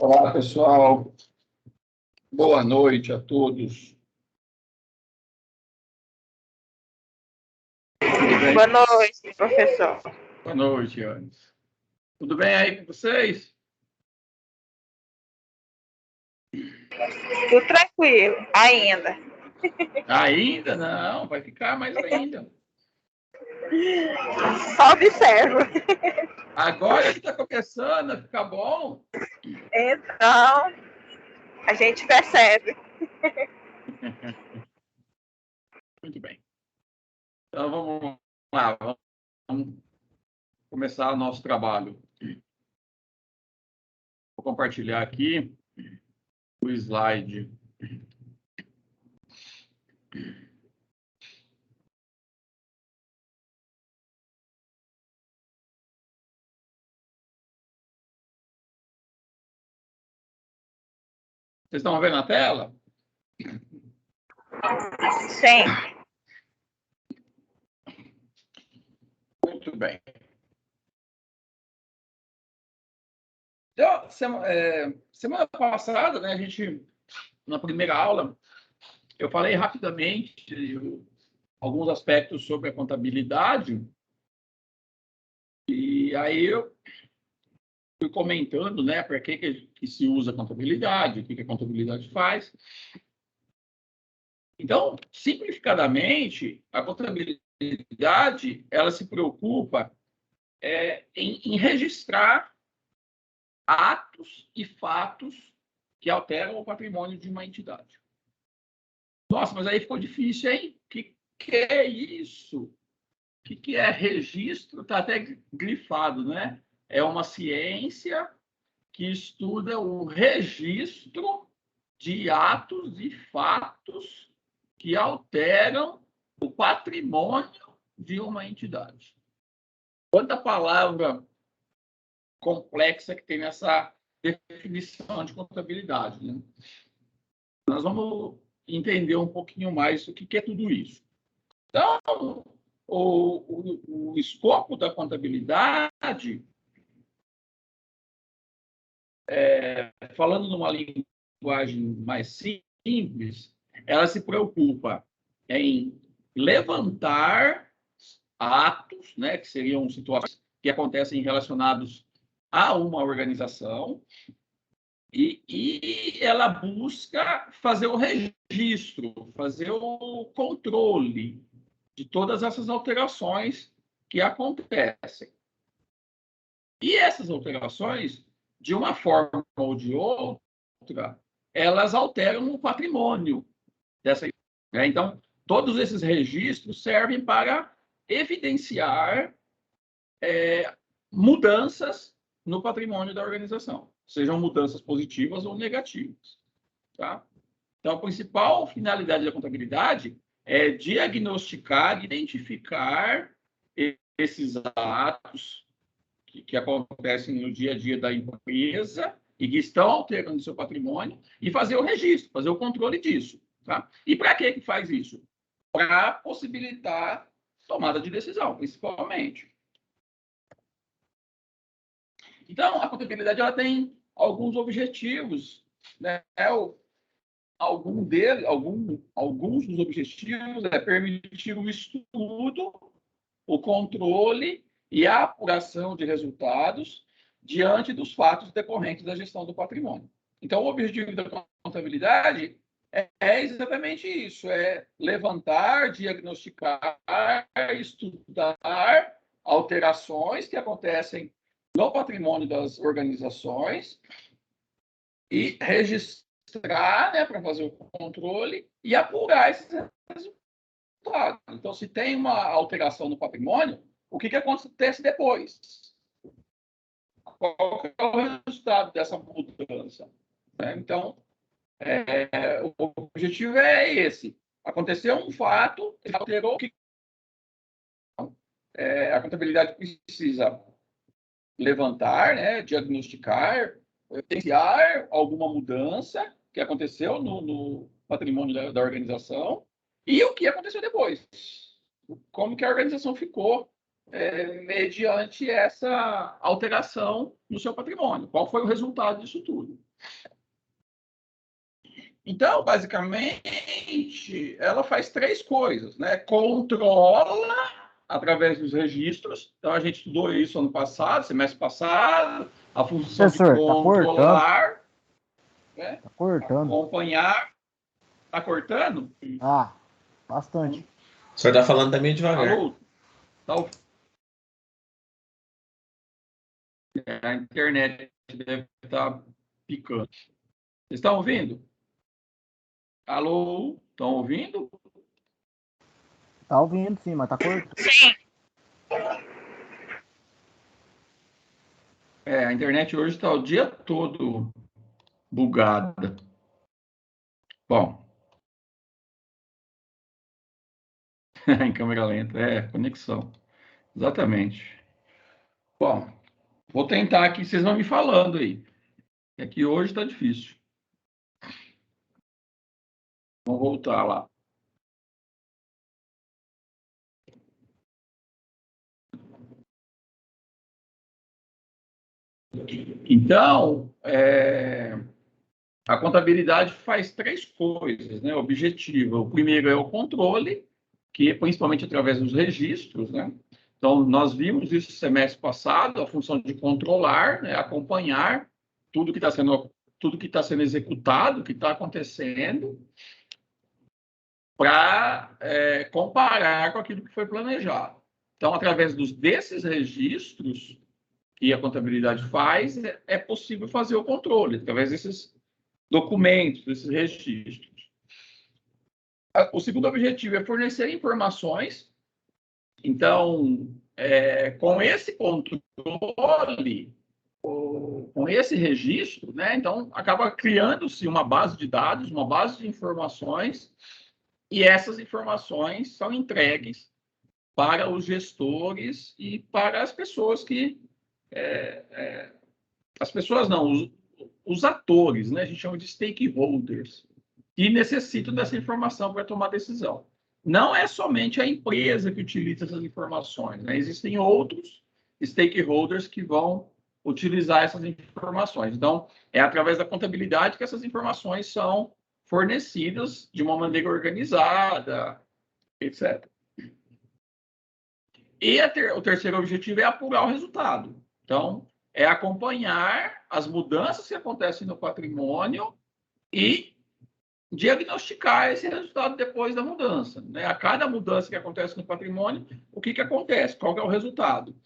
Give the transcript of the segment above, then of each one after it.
Olá, pessoal. Boa noite a todos. Boa noite, professor. Boa noite, Anis. Tudo bem aí com vocês? Tudo tranquilo, ainda. Ainda não, vai ficar mais ainda. Só observo. Agora que está começando a ficar bom. Então, a gente percebe. Muito bem. Então, vamos lá. Vamos começar o nosso trabalho. Vou compartilhar aqui o slide. Vocês estão vendo a tela? Sim. Muito bem. Então, semana passada, né, na primeira aula, eu falei rapidamente alguns aspectos sobre a contabilidade, e aí eu fui comentando, né, para que se usa a contabilidade, o que a contabilidade faz. Então, simplificadamente, a contabilidade, ela se preocupa em registrar atos e fatos que alteram o patrimônio de uma entidade. Nossa, mas aí ficou difícil, hein? O que é isso? O que é registro? Está até grifado, né? É uma ciência que estuda o registro de atos e fatos que alteram o patrimônio de uma entidade. Quanta palavra complexa que tem nessa definição de contabilidade, né? Nós vamos entender um pouquinho mais o que é tudo isso. Então, o escopo da contabilidade, falando numa linguagem mais simples, ela se preocupa em levantar atos, né, que seriam situações que acontecem relacionados a uma organização, e ela busca fazer o registro, fazer o controle de todas essas alterações que acontecem. E essas alterações, de uma forma ou de outra, elas alteram o patrimônio dessa. Então, todos esses registros servem para evidenciar mudanças no patrimônio da organização, sejam mudanças positivas ou negativas. Tá? Então, a principal finalidade da contabilidade é diagnosticar, identificar esses atos que acontecem no dia a dia da empresa e que estão alterando seu patrimônio e fazer o registro, fazer o controle disso. Tá? E para que faz isso? Para possibilitar tomada de decisão, principalmente. Então, a contabilidade ela tem alguns objetivos, né? Alguns dos objetivos é permitir o estudo, o controle e a apuração de resultados diante dos fatos decorrentes da gestão do patrimônio. Então, o objetivo da contabilidade é exatamente isso, é levantar, diagnosticar, estudar alterações que acontecem no patrimônio das organizações e registrar, né, para fazer o controle e apurar esses resultados. Então, se tem uma alteração no patrimônio, o que acontece depois? Qual é o resultado dessa mudança? Então, o objetivo é esse. Aconteceu um fato, alterou, a contabilidade precisa levantar, né, diagnosticar, evidenciar alguma mudança que aconteceu no patrimônio da organização e o que aconteceu depois. Como que a organização ficou mediante essa alteração no seu patrimônio. Qual foi o resultado disso tudo? Então, basicamente, ela faz 3 coisas, né? Controla através dos registros. Então, a gente estudou isso ano passado, semestre passado, a função de Professor, tá cortando. controlar, né? Tá cortando. Acompanhar. Tá cortando? Ah, bastante. O senhor tá falando também devagar. Alô? A internet deve estar picando. Vocês estão ouvindo? Alô? Estão ouvindo? Tá ouvindo sim, mas tá cortando. Sim. A internet hoje está o dia todo bugada. Bom. Em câmera lenta. Conexão. Exatamente. Bom, vou tentar aqui, vocês vão me falando aí. É que hoje está difícil. Vamos voltar lá. Então, a contabilidade faz 3 coisas, né, objetiva. O primeiro é o controle, que é principalmente através dos registros, né? Então, nós vimos isso semestre passado, a função de controlar, né, acompanhar tudo que está sendo executado, o que está acontecendo, para comparar com aquilo que foi planejado. Então, através desses registros que a contabilidade faz, é possível fazer o controle, através desses documentos, desses registros. O segundo objetivo é fornecer informações. Então, com esse controle, com esse registro, né, então acaba criando-se uma base de dados, uma base de informações, e essas informações são entregues para os gestores e para as pessoas que... as pessoas não, os atores, né, a gente chama de stakeholders, que necessitam dessa informação para tomar decisão. Não é somente a empresa que utiliza essas informações, né? Existem outros stakeholders que vão utilizar essas informações. Então, é através da contabilidade que essas informações são fornecidas de uma maneira organizada, etc. E o terceiro objetivo é apurar o resultado. Então, é acompanhar as mudanças que acontecem no patrimônio e diagnosticar esse resultado depois da mudança, né? A cada mudança que acontece no patrimônio, o que acontece? Qual que é o resultado?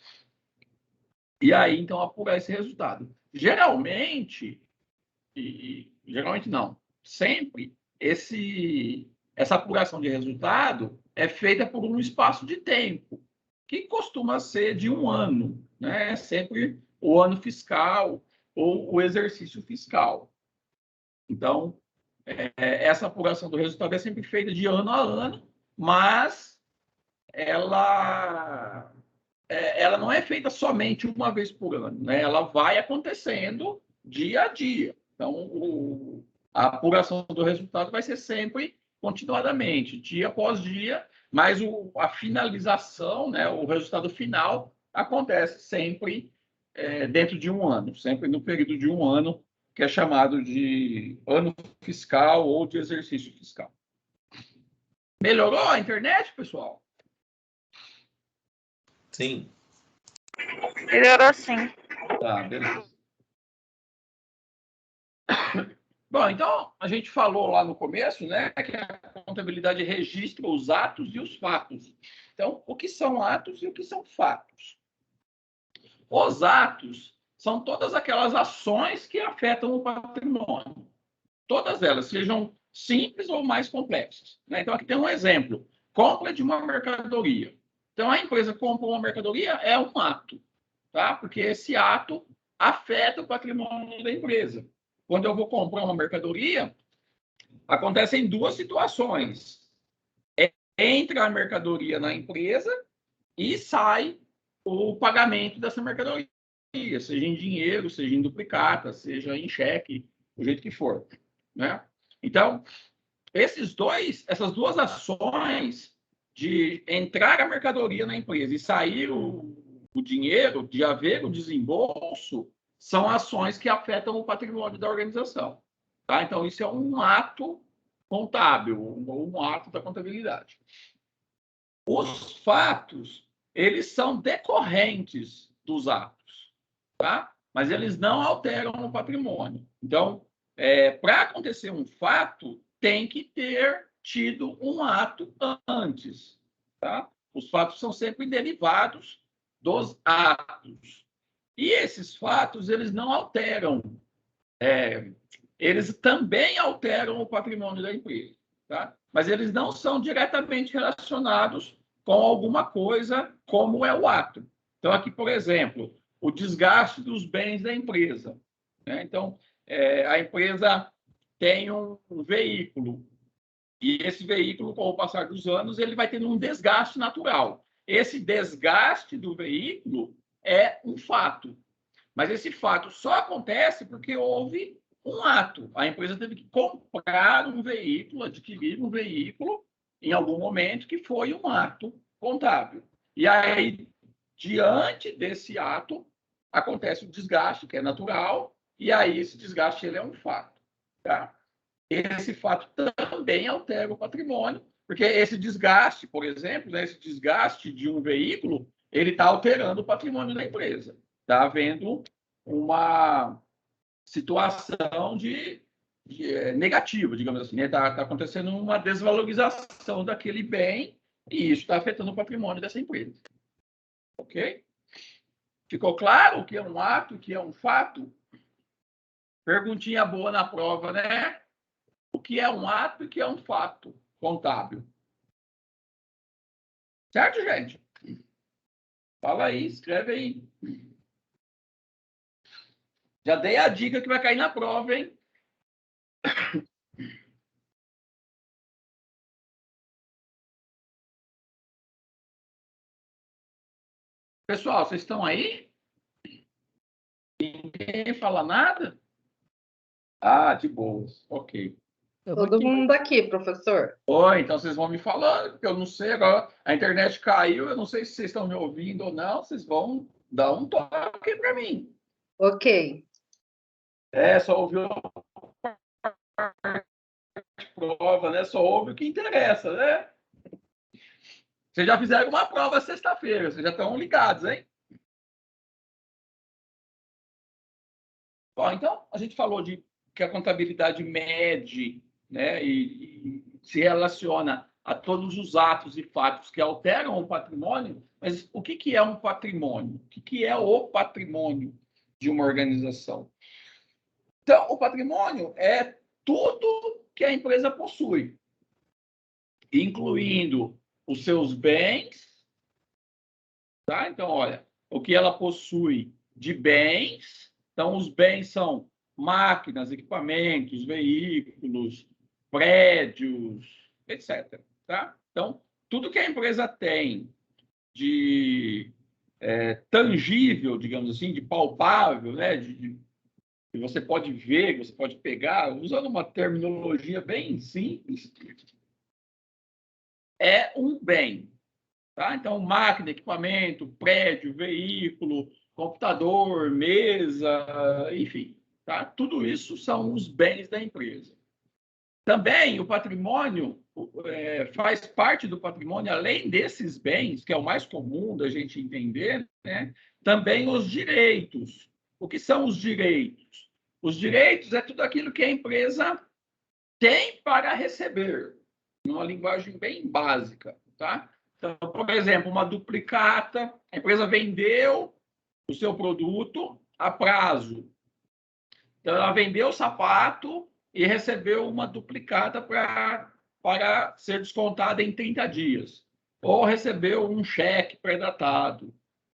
E aí, então, apurar esse resultado. Geralmente não, sempre, essa apuração de resultado é feita por um espaço de tempo, que costuma ser de 1 ano, né? Sempre o ano fiscal ou o exercício fiscal. Então, essa apuração do resultado é sempre feita de ano a ano, mas ela não é feita somente uma vez por ano, né? Ela vai acontecendo dia a dia. Então, a apuração do resultado vai ser sempre continuadamente, dia após dia, mas a finalização, né, o resultado final, acontece sempre dentro de 1 ano, sempre no período de 1 ano, que é chamado de ano fiscal ou de exercício fiscal. Melhorou a internet, pessoal? Sim. Melhorou sim. Tá, beleza. Bom, então, a gente falou lá no começo, né, que a contabilidade registra os atos e os fatos. Então, o que são atos e o que são fatos? Os atos são todas aquelas ações que afetam o patrimônio. Todas elas, sejam simples ou mais complexas, né? Então, aqui tem um exemplo. Compra de uma mercadoria. Então, a empresa compra uma mercadoria, é um ato, tá? Porque esse ato afeta o patrimônio da empresa. Quando eu vou comprar uma mercadoria, acontecem 2 situações. Entra a mercadoria na empresa e sai o pagamento dessa mercadoria, seja em dinheiro, seja em duplicata, seja em cheque, do jeito que for, né? Então, essas 2 ações, de entrar a mercadoria na empresa e sair o dinheiro, de haver o desembolso, são ações que afetam o patrimônio da organização. Tá? Então, isso é um ato contábil, um ato da contabilidade. Os fatos, eles são decorrentes dos atos, tá? Mas eles não alteram o patrimônio. Então, para acontecer um fato, tem que ter tido um ato antes, tá? Os fatos são sempre derivados dos atos. E esses fatos, eles não alteram, eles também alteram o patrimônio da empresa, tá? Mas eles não são diretamente relacionados com alguma coisa como é o ato. Então, aqui, por exemplo, o desgaste dos bens da empresa, né? Então, a empresa tem um veículo, e esse veículo, com o passar dos anos, ele vai tendo um desgaste natural. Esse desgaste do veículo é um fato, mas esse fato só acontece porque houve um ato. A empresa teve que comprar um veículo, adquirir um veículo, em algum momento, que foi um ato contábil. E aí, diante desse ato, acontece o desgaste, que é natural, e aí esse desgaste ele é um fato. Tá? Esse fato também altera o patrimônio, porque esse desgaste, por exemplo, né, esse desgaste de um veículo, ele está alterando o patrimônio da empresa. Está havendo uma situação negativa, digamos assim. Está acontecendo uma desvalorização daquele bem e isso está afetando o patrimônio dessa empresa. Ok? Ficou claro o que é um ato, o que é um fato? Perguntinha boa na prova, né? O que é um ato e o que é um fato contábil? Certo, gente? Fala aí, escreve aí. Já dei a dica que vai cair na prova, hein? Pessoal, vocês estão aí? Ninguém fala nada? Ah, de boa. Ok. Todo mundo aqui, professor. Oi, então vocês vão me falando, porque eu não sei agora. A internet caiu, eu não sei se vocês estão me ouvindo ou não. Vocês vão dar um toque para mim. Ok. Só ouviu a prova, né? Só ouve o que interessa, né? Vocês já fizeram uma prova sexta-feira, vocês já estão ligados, hein? Bom, então, a gente falou de que a contabilidade mede, né, e se relaciona a todos os atos e fatos que alteram o patrimônio, mas o que é um patrimônio? O que é o patrimônio de uma organização? Então, o patrimônio é tudo que a empresa possui, incluindo os seus bens, tá? Então, olha, o que ela possui de bens. Então, os bens são máquinas, equipamentos, veículos, prédios, etc. Tá? Então, tudo que a empresa tem de tangível, digamos assim, de palpável, né? Que você pode ver, que você pode pegar, usando uma terminologia bem simples, é um bem. Tá? Então, máquina, equipamento, prédio, veículo, computador, mesa, enfim. Tá? Tudo isso são os bens da empresa. Também o patrimônio faz parte do patrimônio, além desses bens, que é o mais comum da gente entender, né? Também os direitos. O que são os direitos? Os direitos é tudo aquilo que a empresa tem para receber, numa linguagem bem básica. Tá? Então, por exemplo, uma duplicata, a empresa vendeu o seu produto a prazo. Então, ela vendeu o sapato e recebeu uma duplicata para ser descontada em 30 dias. Ou recebeu um cheque pré-datado.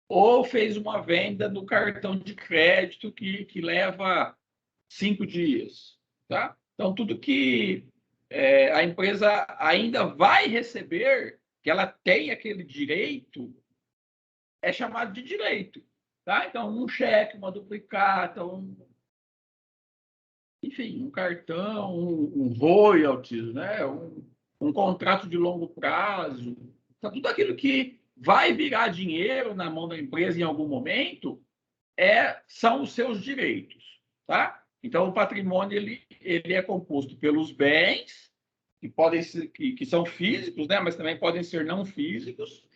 Ou fez uma venda no cartão de crédito que leva 5 dias. Tá? Então, tudo que a empresa ainda vai receber, que ela tem aquele direito, é chamado de direito. Tá? Então, um cheque, uma duplicata, enfim, um cartão, um royalties, né? um contrato de longo prazo, Então, tudo aquilo que vai virar dinheiro na mão da empresa em algum momento são os seus direitos, tá? Então, o patrimônio ele é composto pelos bens, que podem ser, que são físicos, né? Mas também podem ser não físicos,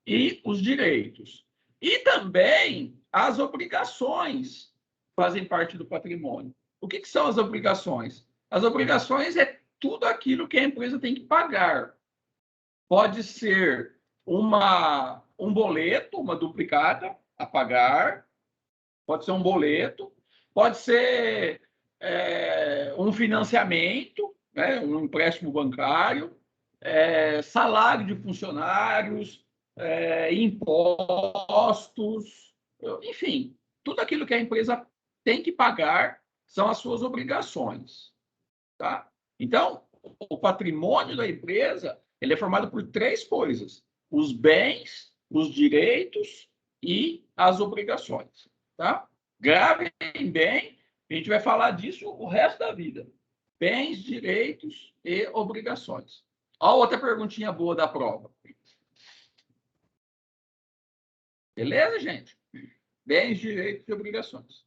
e os direitos. E também as obrigações fazem parte do patrimônio. O que são as obrigações? As obrigações é tudo aquilo que a empresa tem que pagar. Pode ser um boleto, uma duplicata a pagar, pode ser um boleto, pode ser um financiamento, né, um empréstimo bancário, salário de funcionários, impostos, enfim, tudo aquilo que a empresa tem que pagar são as suas obrigações. Tá? Então, o patrimônio da empresa ele é formado por 3 coisas: os bens, os direitos e as obrigações. Tá? Gravem bem, a gente vai falar disso o resto da vida. Bens, direitos e obrigações. Olha outra perguntinha boa da prova. Beleza, gente? Bens, direitos e obrigações.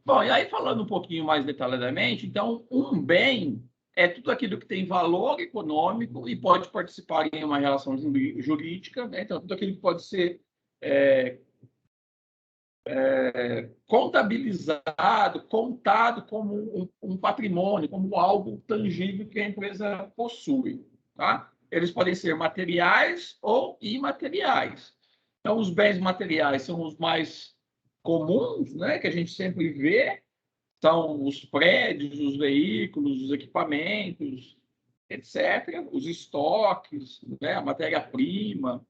Bom, e aí falando um pouquinho mais detalhadamente, então, um bem é tudo aquilo que tem valor econômico e pode participar em uma relação jurídica, né? Então, tudo aquilo que pode ser contabilizado, contado como um patrimônio, como algo tangível que a empresa possui. Tá? Eles podem ser materiais ou imateriais. Então, os bens materiais são os mais comuns, né, que a gente sempre vê, são os prédios, os veículos, os equipamentos, etc., os estoques, né, a matéria-prima,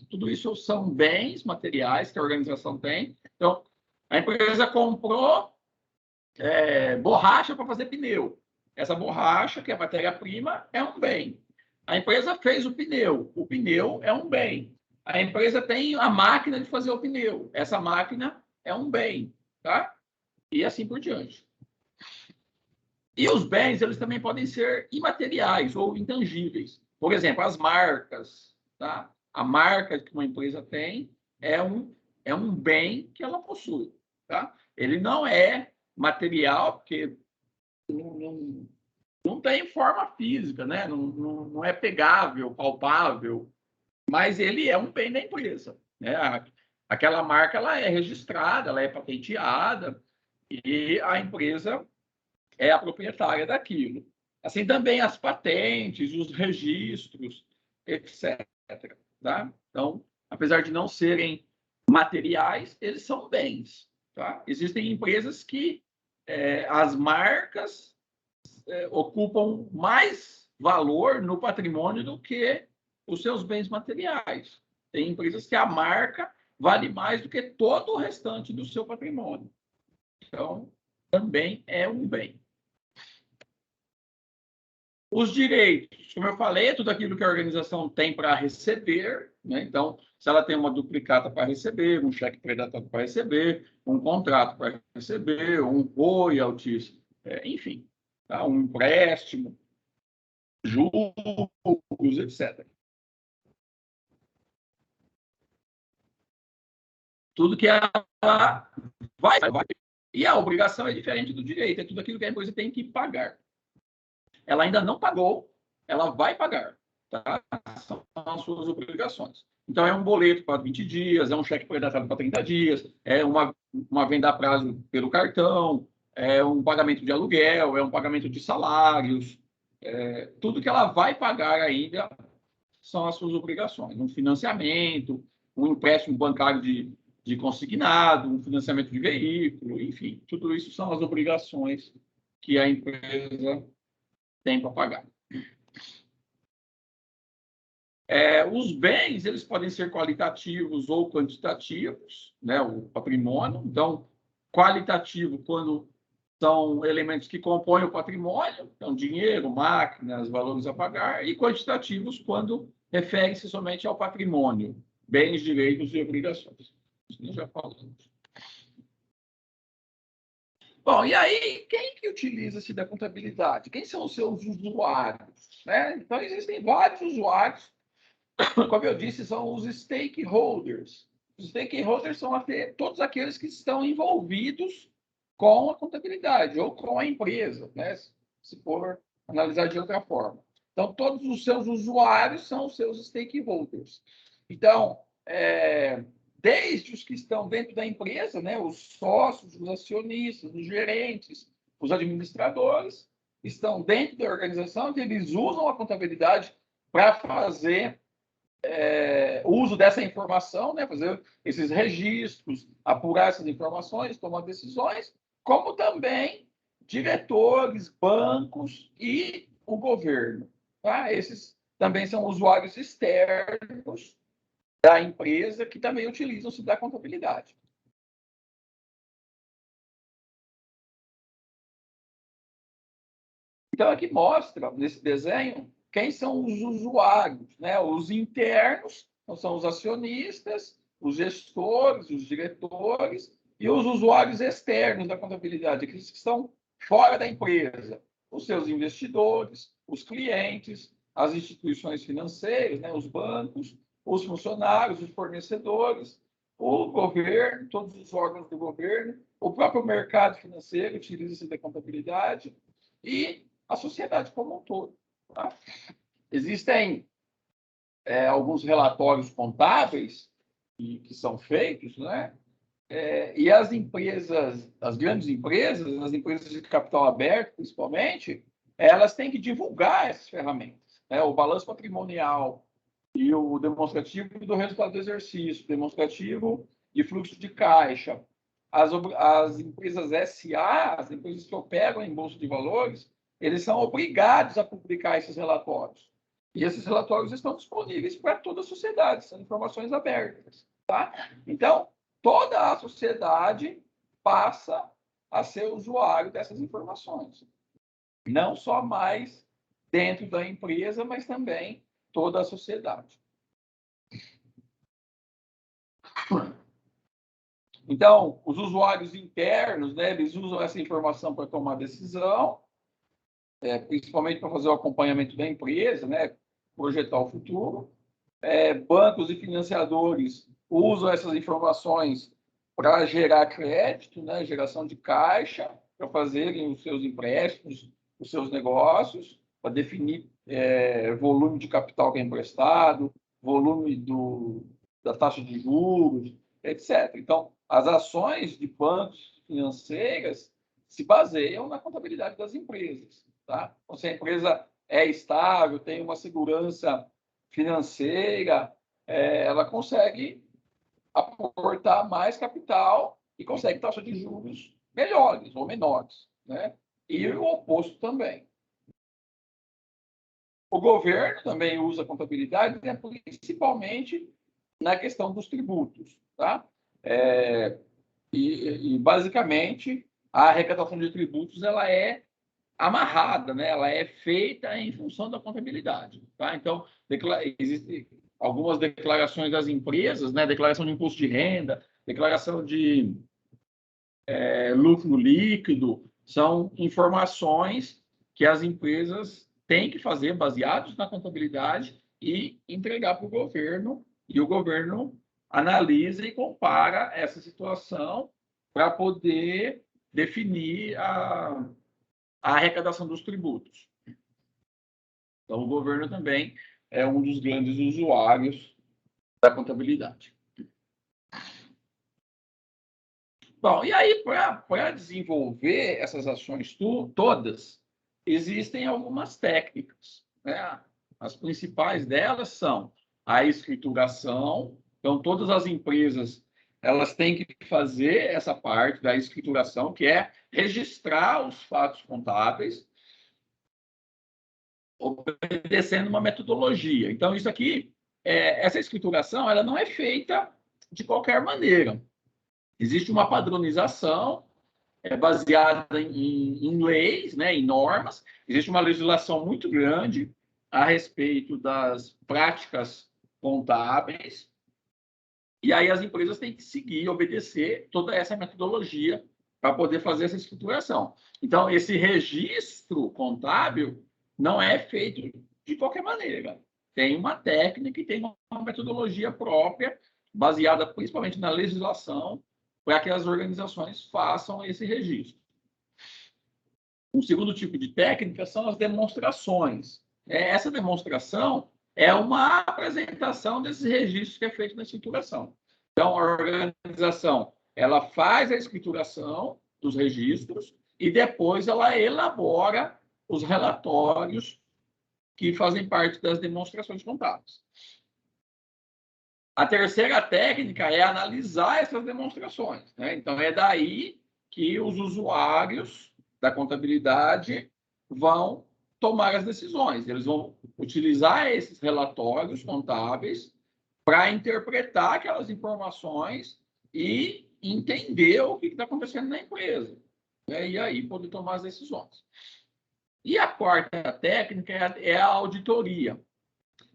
tudo isso são bens materiais que a organização tem. Então, a empresa comprou borracha para fazer pneu. Essa borracha, que é a matéria-prima, é um bem. A empresa fez o pneu é um bem. A empresa tem a máquina de fazer o pneu, essa máquina é um bem, tá? E assim por diante. E os bens, eles também podem ser imateriais ou intangíveis. Por exemplo, as marcas, tá? A marca que uma empresa tem é um bem que ela possui, tá? Ele não é material, porque não tem forma física, né? Não é pegável, palpável, mas ele é um bem da empresa, né? Aquela marca ela é registrada, ela é patenteada e a empresa é a proprietária daquilo. Assim também as patentes, os registros, etc. Tá? Então, apesar de não serem materiais, eles são bens. Tá? Existem empresas que as marcas ocupam mais valor no patrimônio do que os seus bens materiais. Tem empresas que a marca vale mais do que todo o restante do seu patrimônio. Então, também é um bem. Os direitos, como eu falei, é tudo aquilo que a organização tem para receber, né? Então, se ela tem uma duplicata para receber, um cheque predatório para receber, um contrato para receber, um royalties, enfim, tá? Um empréstimo, juros, etc. Tudo que ela vai. E a obrigação é diferente do direito, é tudo aquilo que a empresa tem que pagar. Ela ainda não pagou, ela vai pagar. Tá? São as suas obrigações. Então, é um boleto para 20 dias, é um cheque predatado para 30 dias, é uma venda a prazo pelo cartão, é um pagamento de aluguel, é um pagamento de salários. Tudo que ela vai pagar ainda são as suas obrigações. Um financiamento, um empréstimo bancário de consignado, um financiamento de veículo, enfim, tudo isso são as obrigações que a empresa tem para pagar. Os bens, eles podem ser qualitativos ou quantitativos, né? O patrimônio. Então, qualitativo, quando são elementos que compõem o patrimônio, então dinheiro, máquinas, valores a pagar, e quantitativos, quando refere-se somente ao patrimônio, bens, direitos e obrigações. Isso nós já falamos. Bom, e aí, quem que utiliza-se da contabilidade? Quem são os seus usuários? Né? Então, existem vários usuários, como eu disse, são os stakeholders. Os stakeholders são todos aqueles que estão envolvidos com a contabilidade ou com a empresa, né? Se for analisar de outra forma. Então, todos os seus usuários são os seus stakeholders. Então, desde os que estão dentro da empresa, né, os sócios, os acionistas, os gerentes, os administradores, estão dentro da organização, que eles usam a contabilidade para fazer uso dessa informação, né, fazer esses registros, apurar essas informações, tomar decisões, como também diretores, bancos e o governo. Tá? Esses também são usuários externos da empresa que também utilizam-se da contabilidade. Então, aqui mostra, nesse desenho, quem são os usuários, né? Os internos, então são os acionistas, os gestores, os diretores, e os usuários externos da contabilidade, aqueles que estão fora da empresa, os seus investidores, os clientes, as instituições financeiras, né? Os bancos, os funcionários, os fornecedores, o governo, todos os órgãos do governo, o próprio mercado financeiro utiliza-se da contabilidade e a sociedade como um todo. Tá? Existem alguns relatórios contábeis que são feitos, né? E as empresas, as grandes empresas, as empresas de capital aberto, principalmente, elas têm que divulgar essas ferramentas. Né? O balanço patrimonial e o demonstrativo do resultado do exercício, demonstrativo de fluxo de caixa. As empresas SA, as empresas que operam em bolsa de valores, eles são obrigados a publicar esses relatórios. E esses relatórios estão disponíveis para toda a sociedade, são informações abertas. Tá? Então, toda a sociedade passa a ser usuário dessas informações. Não só mais dentro da empresa, mas também toda a sociedade. Então, os usuários internos, né, eles usam essa informação para tomar decisão, principalmente para fazer o acompanhamento da empresa, né, projetar o futuro. Bancos e financiadores usam essas informações para gerar crédito, né, geração de caixa, para fazerem os seus empréstimos, os seus negócios, para definir volume de capital que é emprestado, volume da taxa de juros, etc. Então, as ações de bancos financeiras se baseiam na contabilidade das empresas. Tá? Então, se a empresa é estável, tem uma segurança financeira, ela consegue aportar mais capital e consegue taxa de juros melhores ou menores. Né? E o oposto também. O governo também usa a contabilidade, né, principalmente na questão dos tributos. Tá? Basicamente, a arrecadação de tributos ela é amarrada, né? Ela é feita em função da contabilidade. Tá? Então, existem algumas declarações das empresas, né? Declaração de imposto de renda, declaração de lucro líquido, são informações que as empresas têm que fazer baseados na contabilidade e entregar para o governo, e o governo analisa e compara essa situação para poder definir a arrecadação dos tributos. Então, o governo também é um dos grandes usuários da contabilidade. Bom, e aí, para desenvolver essas ações todas, existem algumas técnicas. Né? As principais delas são a escrituração. Então, todas as empresas elas têm que fazer essa parte da escrituração, que é registrar os fatos contábeis, obedecendo uma metodologia. Então, isso aqui, essa escrituração, ela não é feita de qualquer maneira. Existe uma padronização baseada em leis, né, em normas. Existe uma legislação muito grande a respeito das práticas contábeis. E aí as empresas têm que seguir, obedecer toda essa metodologia para poder fazer essa escrituração. Então, esse registro contábil não é feito de qualquer maneira. Tem uma técnica e tem uma metodologia própria, baseada principalmente na legislação, para que as organizações façam esse registro. Um segundo tipo de técnica são as demonstrações. Essa demonstração é uma apresentação desses registros que é feito na escrituração. Então, a organização ela faz a escrituração dos registros e depois ela elabora os relatórios que fazem parte das demonstrações contábeis. A terceira técnica é analisar essas demonstrações, né? Então, é daí que os usuários da contabilidade vão tomar as decisões. Eles vão utilizar esses relatórios contábeis para interpretar aquelas informações e entender o que está acontecendo na empresa, né? E aí poder tomar as decisões. E a quarta técnica é a auditoria.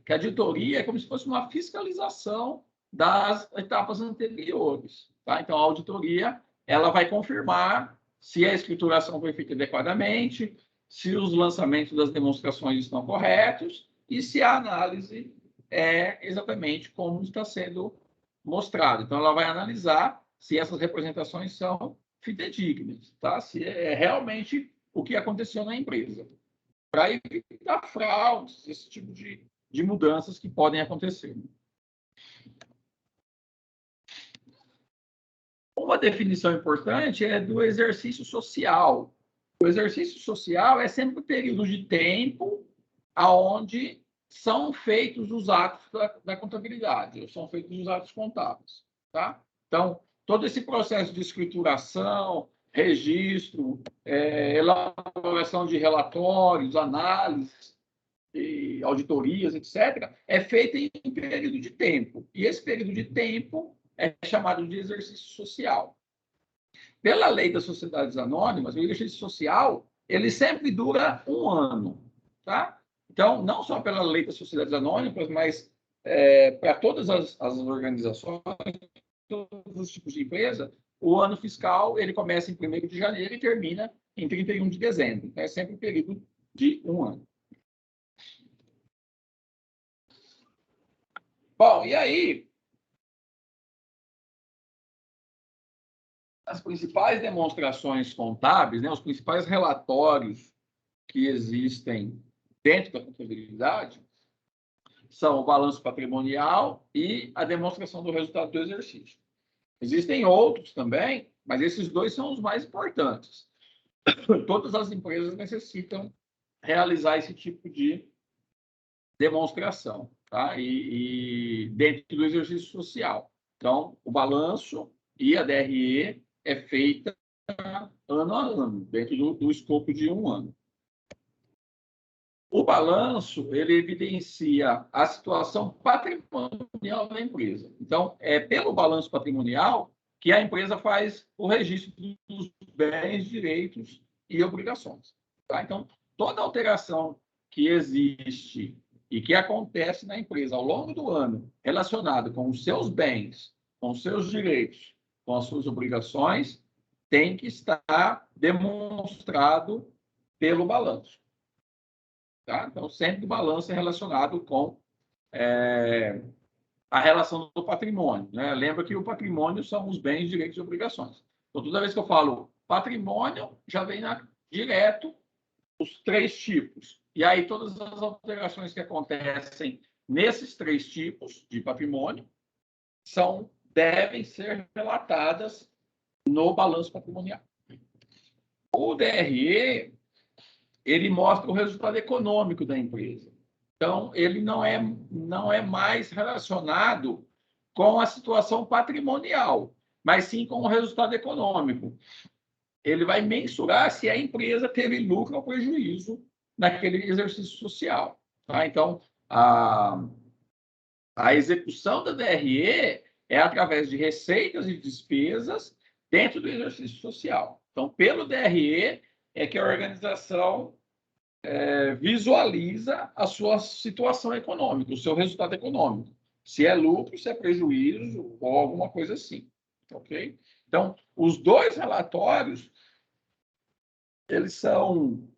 Que a auditoria é como se fosse uma fiscalização das etapas anteriores, tá? Então, a auditoria ela vai confirmar se a escrituração foi feita adequadamente, se os lançamentos das demonstrações estão corretos e se a análise é exatamente como está sendo mostrado. Então, ela vai analisar se essas representações são fidedignas, tá? Se é realmente o que aconteceu na empresa, para evitar fraudes, esse tipo de mudanças que podem acontecer. Uma definição importante é do exercício social. O exercício social é sempre o período de tempo aonde são feitos os atos da contabilidade, ou são feitos os atos contábeis, tá? Então, todo esse processo de escrituração, registro, elaboração de relatórios, análises, e auditorias, etc., é feito em um período de tempo. E esse período de tempo é chamado de exercício social. Pela lei das sociedades anônimas, o exercício social ele sempre dura 1 ano, tá? Então, não só pela lei das sociedades anônimas, mas para todas as organizações, todos os tipos de empresa, o ano fiscal ele começa em 1º de janeiro e termina em 31 de dezembro. É sempre um período de 1 ano. Bom, e aí, as principais demonstrações contábeis, né, os principais relatórios que existem dentro da contabilidade são o balanço patrimonial e a demonstração do resultado do exercício. Existem outros também, mas esses dois são os mais importantes. Todas as empresas necessitam realizar esse tipo de demonstração, tá? E dentro do exercício social. Então, o balanço e a DRE é feita ano a ano, dentro do escopo de 1 ano. O balanço, ele evidencia a situação patrimonial da empresa. Então, é pelo balanço patrimonial que a empresa faz o registro dos bens, direitos e obrigações, tá? Então, toda alteração que existe e que acontece na empresa ao longo do ano, relacionado com os seus bens, com os seus direitos, com as suas obrigações, tem que estar demonstrado pelo balanço, tá? Então, sempre o balanço é relacionado com a relação do patrimônio, né? Lembra que o patrimônio são os bens, direitos e obrigações. Então, toda vez que eu falo patrimônio, já vem direto os 3 tipos. E aí, todas as alterações que acontecem nesses 3 tipos de patrimônio devem ser relatadas no balanço patrimonial. O DRE, ele mostra o resultado econômico da empresa. Então, ele não é mais relacionado com a situação patrimonial, mas sim com o resultado econômico. Ele vai mensurar se a empresa teve lucro ou prejuízo naquele exercício social, tá? Então, a execução da DRE é através de receitas e despesas dentro do exercício social. Então, pelo DRE é que a organização visualiza a sua situação econômica, o seu resultado econômico. Se é lucro, se é prejuízo ou alguma coisa assim, ok? Então, os dois relatórios, eles são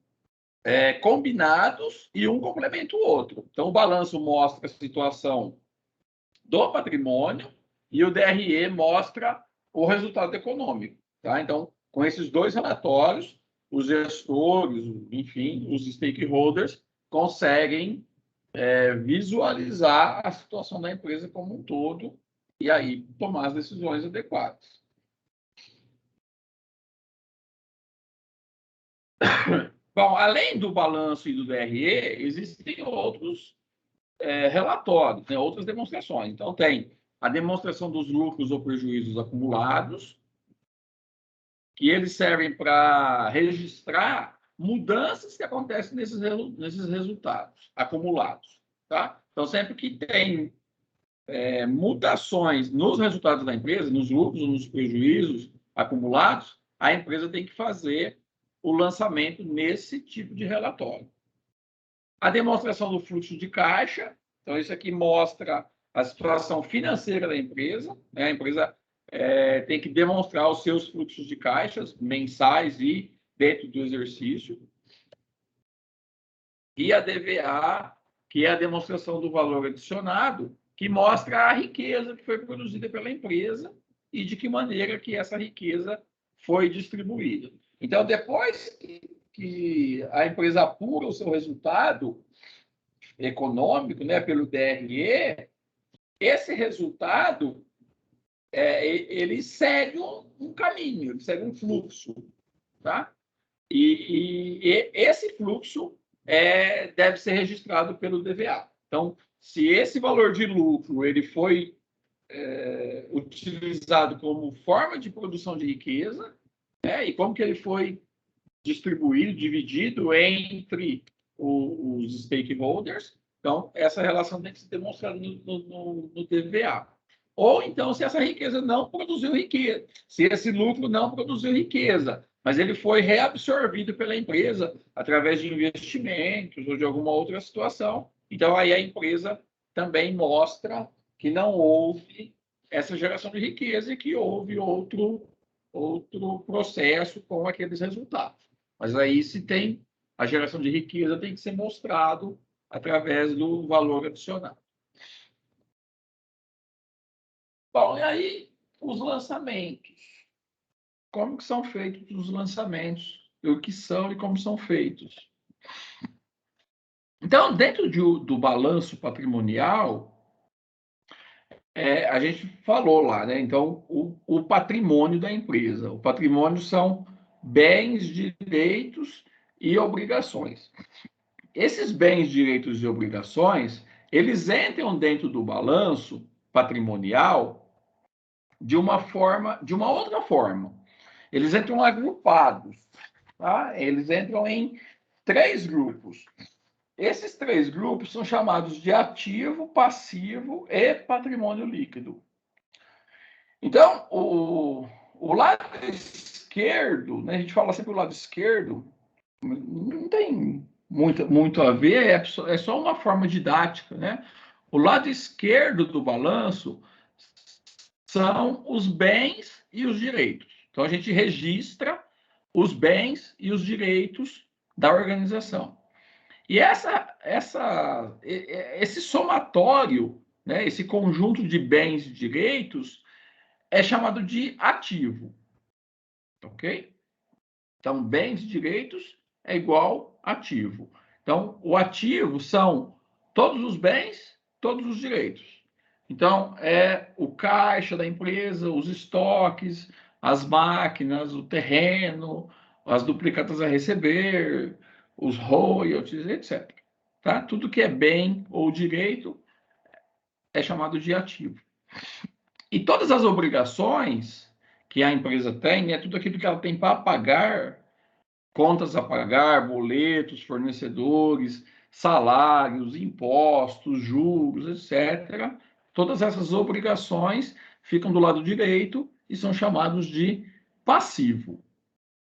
combinados e um complementa o outro. Então, o balanço mostra a situação do patrimônio e o DRE mostra o resultado econômico. Tá? Então, com esses dois relatórios, os gestores, enfim, os stakeholders conseguem visualizar a situação da empresa como um todo e aí tomar as decisões adequadas. Bom, além do balanço e do DRE, existem outros relatórios, né, outras demonstrações. Então, tem a demonstração dos lucros ou prejuízos acumulados, que eles servem para registrar mudanças que acontecem nesses resultados acumulados. Tá? Então, sempre que tem mutações nos resultados da empresa, nos lucros ou nos prejuízos acumulados, a empresa tem que fazer o lançamento nesse tipo de relatório. A demonstração do fluxo de caixa, então isso aqui mostra a situação financeira da empresa, né? A empresa tem que demonstrar os seus fluxos de caixas mensais e dentro do exercício. E a DVA, que é a demonstração do valor adicionado, que mostra a riqueza que foi produzida pela empresa e de que maneira que essa riqueza foi distribuída. Então, depois que a empresa apura o seu resultado econômico, né, pelo DRE, esse resultado ele segue um caminho, ele segue um fluxo, tá? E esse fluxo deve ser registrado pelo DVA. Então, se esse valor de lucro ele foi utilizado como forma de produção de riqueza, e como que ele foi distribuído, dividido entre os stakeholders, então essa relação tem que ser demonstrada no DVA. Ou então, se essa riqueza não produziu riqueza, se esse lucro não produziu riqueza, mas ele foi reabsorvido pela empresa através de investimentos ou de alguma outra situação, então aí a empresa também mostra que não houve essa geração de riqueza e que houve outro processo com aqueles resultados. Mas aí, se tem a geração de riqueza, tem que ser mostrado através do valor adicionado. Bom, e aí os lançamentos. Como que são feitos os lançamentos? O que são e como são feitos? Então, dentro do balanço patrimonial, a gente falou lá, né? Então, o patrimônio da empresa. O patrimônio são bens, direitos e obrigações. Esses bens, direitos e obrigações, eles entram dentro do balanço patrimonial de uma outra forma. Eles entram agrupados, tá? Eles entram em 3 grupos. Esses 3 grupos são chamados de ativo, passivo e patrimônio líquido. Então, o lado esquerdo, né, a gente fala sempre o lado esquerdo, não tem muito a ver, é só uma forma didática, né? O lado esquerdo do balanço são os bens e os direitos. Então, a gente registra os bens e os direitos da organização. E esse somatório, né, esse conjunto de bens e direitos, é chamado de ativo. Ok? Então, bens e direitos é igual ativo. Então, o ativo são todos os bens, todos os direitos. Então, é o caixa da empresa, os estoques, as máquinas, o terreno, as duplicatas a receber, os royalties, etc. Tá? Tudo que é bem ou direito é chamado de ativo. E todas as obrigações que a empresa tem, é tudo aquilo que ela tem para pagar, contas a pagar, boletos, fornecedores, salários, impostos, juros, etc. Todas essas obrigações ficam do lado direito e são chamados de passivo,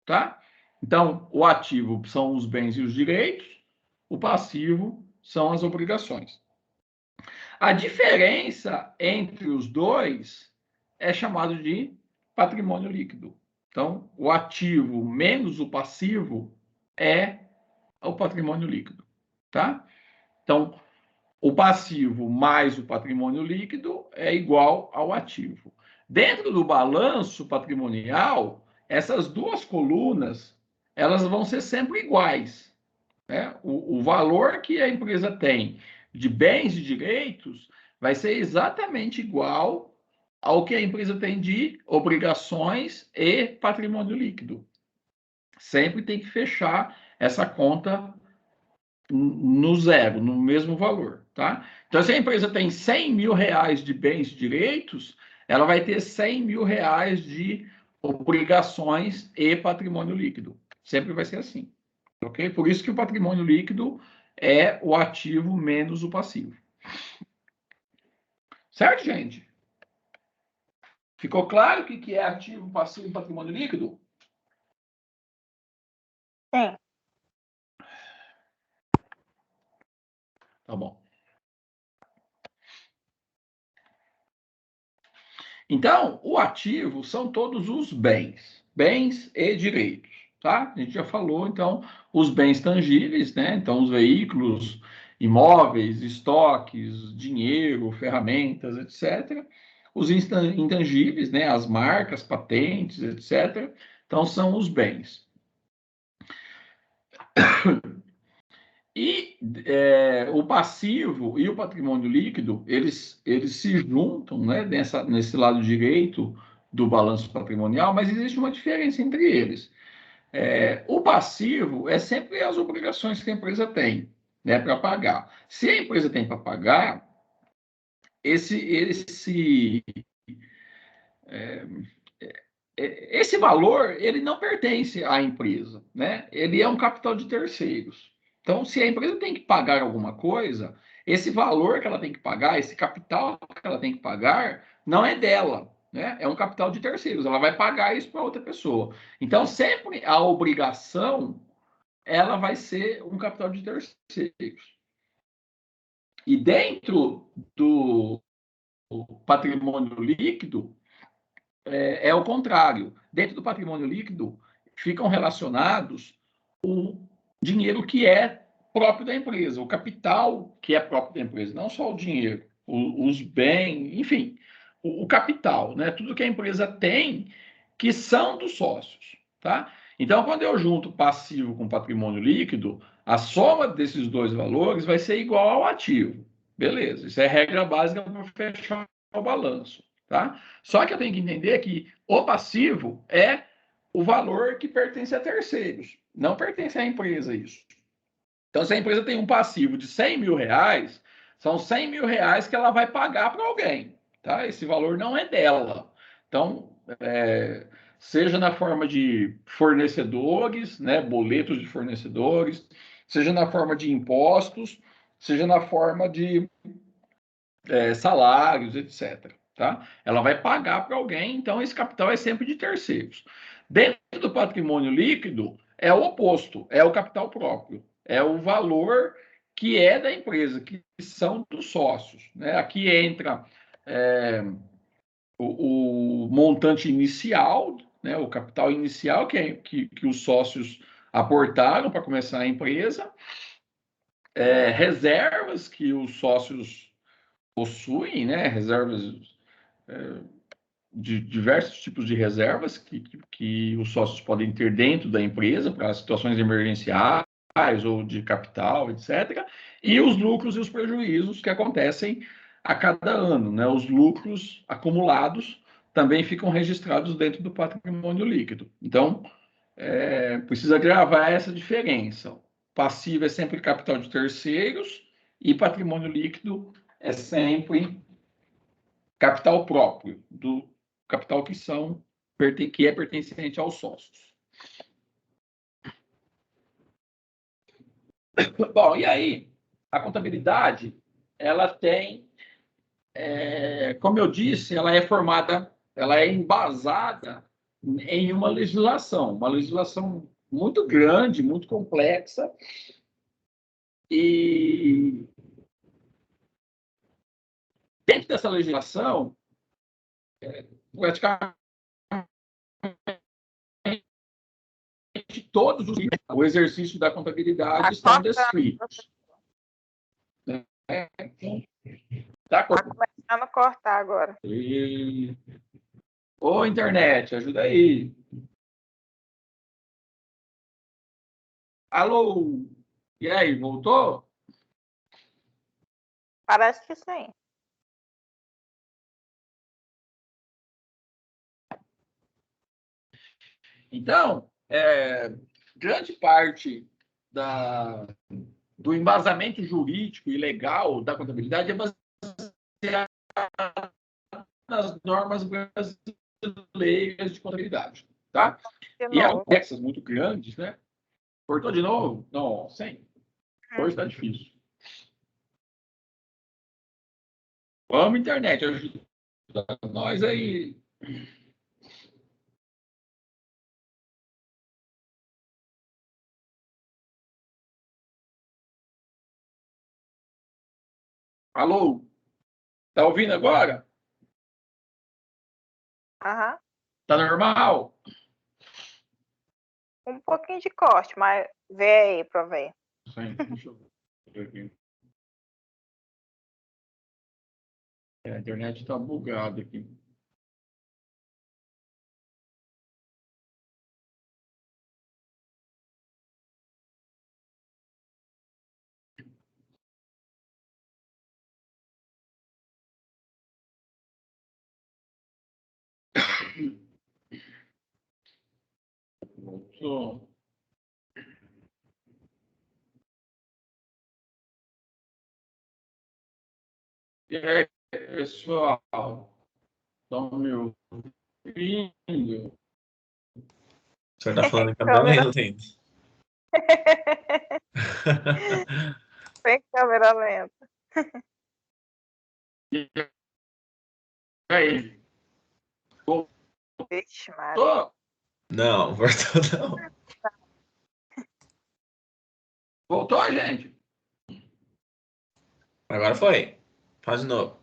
tá? Então, o ativo são os bens e os direitos, o passivo são as obrigações. A diferença entre os dois é chamado de patrimônio líquido. Então, o ativo menos o passivo é o patrimônio líquido, tá? Então, o passivo mais o patrimônio líquido é igual ao ativo. Dentro do balanço patrimonial, essas duas colunas, elas vão ser sempre iguais, né? O valor que a empresa tem de bens e direitos vai ser exatamente igual ao que a empresa tem de obrigações e patrimônio líquido. Sempre tem que fechar essa conta no zero, no mesmo valor, tá? Então, se a empresa tem 100 mil reais de bens e direitos, ela vai ter 100 mil reais de obrigações e patrimônio líquido. Sempre vai ser assim, ok? Por isso que o patrimônio líquido é o ativo menos o passivo. Certo, gente? Ficou claro o que é ativo, passivo e patrimônio líquido? Sim. Tá bom. Então, o ativo são todos os bens e direitos, tá? A gente já falou, então, os bens tangíveis, né? Então, os veículos, imóveis, estoques, dinheiro, ferramentas, etc. Os intangíveis, né? As marcas, patentes, etc. Então, são os bens. E o passivo e o patrimônio líquido, eles se juntam, né, nesse lado direito do balanço patrimonial, mas existe uma diferença entre eles. O passivo é sempre as obrigações que a empresa tem, né, para pagar. Se a empresa tem para pagar, esse valor ele não pertence à empresa, né? Ele é um capital de terceiros. Então, se a empresa tem que pagar alguma coisa, esse valor que ela tem que pagar, esse capital que ela tem que pagar, não é dela, né? É um capital de terceiros. Ela vai pagar isso para outra pessoa. Então, sempre a obrigação ela vai ser um capital de terceiros. E dentro do patrimônio líquido, é o contrário. Dentro do patrimônio líquido, ficam relacionados o dinheiro que é próprio da empresa, o capital que é próprio da empresa, não só o dinheiro, os bens, enfim, o capital, né? Tudo que a empresa tem que são dos sócios, tá? Então, quando eu junto passivo com patrimônio líquido, a soma desses dois valores vai ser igual ao ativo. Beleza, isso é regra básica para fechar o balanço. Tá? Só que eu tenho que entender que o passivo é o valor que pertence a terceiros, não pertence à empresa isso. Então, se a empresa tem um passivo de 100 mil reais, são 100 mil reais que ela vai pagar para alguém. Tá? Esse valor não é dela. Então, seja na forma de fornecedores, né, boletos de fornecedores, seja na forma de impostos, seja na forma de salários, etc. Tá? Ela vai pagar para alguém, então esse capital é sempre de terceiros. Dentro do patrimônio líquido, é o oposto, é o capital próprio, é o valor que é da empresa, que são dos sócios. Né? Aqui entra o montante inicial, né? O capital inicial que os sócios aportaram para começar a empresa, reservas que os sócios possuem, né? Reservas de diversos tipos de reservas que os sócios podem ter dentro da empresa para situações emergenciais ou de capital, etc. E os lucros e os prejuízos que acontecem a cada ano, né? Os lucros acumulados também ficam registrados dentro do patrimônio líquido. Então, precisa gravar essa diferença. Passivo é sempre capital de terceiros e patrimônio líquido é sempre capital próprio, do capital que é pertencente aos sócios. Bom, e aí, a contabilidade, ela tem, como eu disse, ela é formada, ela é embasada em uma legislação muito grande, muito complexa, e dentro dessa legislação, praticamente todos o exercício da contabilidade estão descritos. Tá Tá começando a cortar agora. Ô, internet, ajuda aí. Alô? E aí, voltou? Parece que sim. Então, grande parte do embasamento jurídico e legal da contabilidade é baseado nas normas brasileiras de contabilidade, tá? De E há novo. complexas muito grandes, né? Cortou de novo? Não, sem. Hoje está difícil. Vamos, internet, ajuda nós aí. Alô? Tá ouvindo agora? Aham. Tá normal? Um pouquinho de corte, mas vê aí pra ver. Sim, deixa eu ver aqui. A internet tá bugada aqui. Voltou. E aí, pessoal? Estão me ouvindo? O senhor tá falando em câmera Câmera. lenta ainda. Sem câmera lenta. E aí? Vixe, Maria. Voltou? Não, voltou não. Voltou, gente? Agora foi. Faz de novo.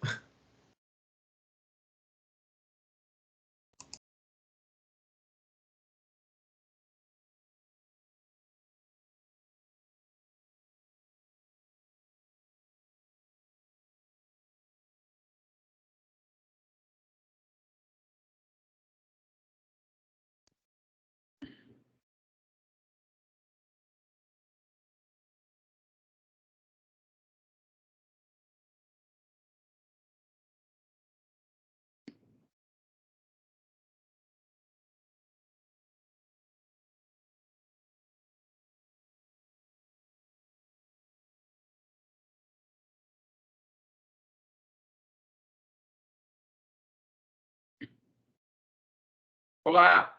Olá.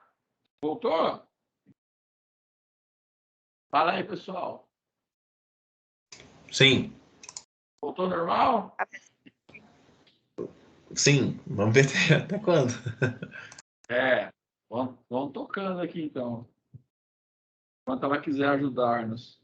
Voltou? Fala aí, pessoal. Sim, Voltou normal? sim. Vamos ver até quando. Vamos tocando aqui, então. Enquanto ela quiser ajudar-nos.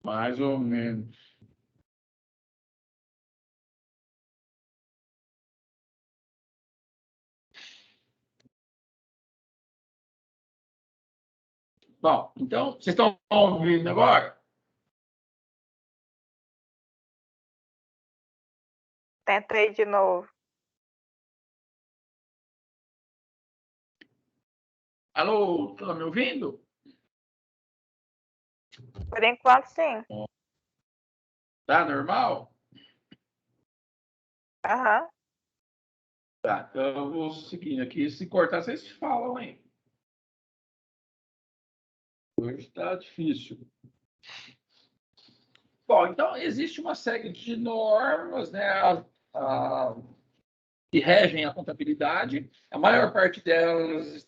Mais ou menos. Bom, então, vocês estão ouvindo agora? Tentei de novo. Alô, estão me ouvindo? Por enquanto, sim. Tá normal? Aham. Tá, então eu vou seguindo aqui. Se cortar, vocês falam, hein? Hoje está difícil. Bom, então existe uma série de normas, né, que regem a contabilidade. A maior parte delas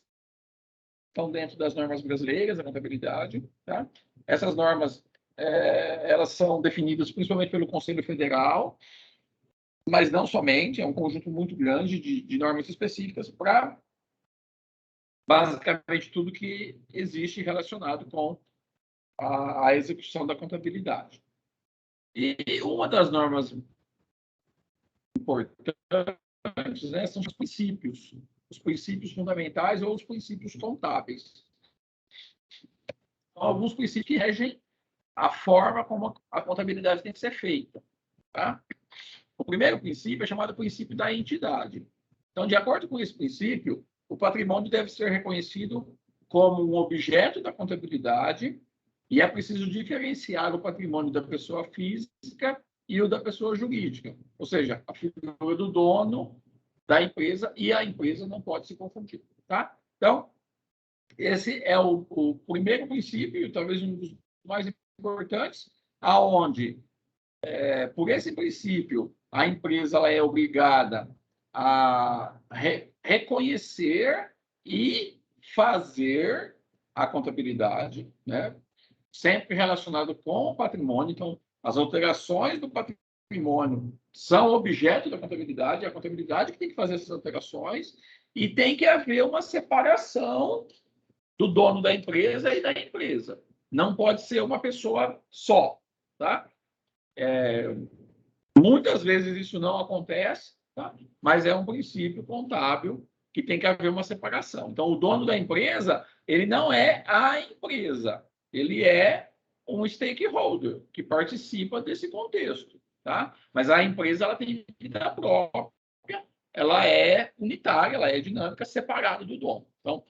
estão dentro das normas brasileiras da contabilidade. Tá? Essas normas elas são definidas principalmente pelo Conselho Federal. mas não somente, é um conjunto muito grande de normas específicas para basicamente tudo que existe relacionado com a execução da contabilidade. E uma das normas importantes, né, são os princípios fundamentais ou os princípios contábeis. Então, alguns princípios que regem a forma como a contabilidade tem que ser feita. Tá? O primeiro princípio é chamado princípio da entidade. Então, de acordo com esse princípio, o patrimônio deve ser reconhecido como um objeto da contabilidade e é preciso diferenciar o patrimônio da pessoa física e o da pessoa jurídica. Ou seja, a figura do dono da empresa e a empresa não pode se confundir. Tá? Então, esse é o primeiro princípio, talvez um dos mais importantes, aonde, por esse princípio, a empresa ela é obrigada a reconhecer e fazer a contabilidade, né? Sempre relacionado com o patrimônio. Então, as alterações do patrimônio são objeto da contabilidade, é a contabilidade que tem que fazer essas alterações, e tem que haver uma separação do dono da empresa e da empresa. Não pode ser uma pessoa só, tá? Muitas vezes isso não acontece, tá? Mas é um princípio contábil que tem que haver uma separação. Então, o dono da empresa, ele não é a empresa, ele é um stakeholder que participa desse contexto, tá? Mas a empresa ela tem vida própria, ela é unitária, ela é dinâmica, separada do dono. Então,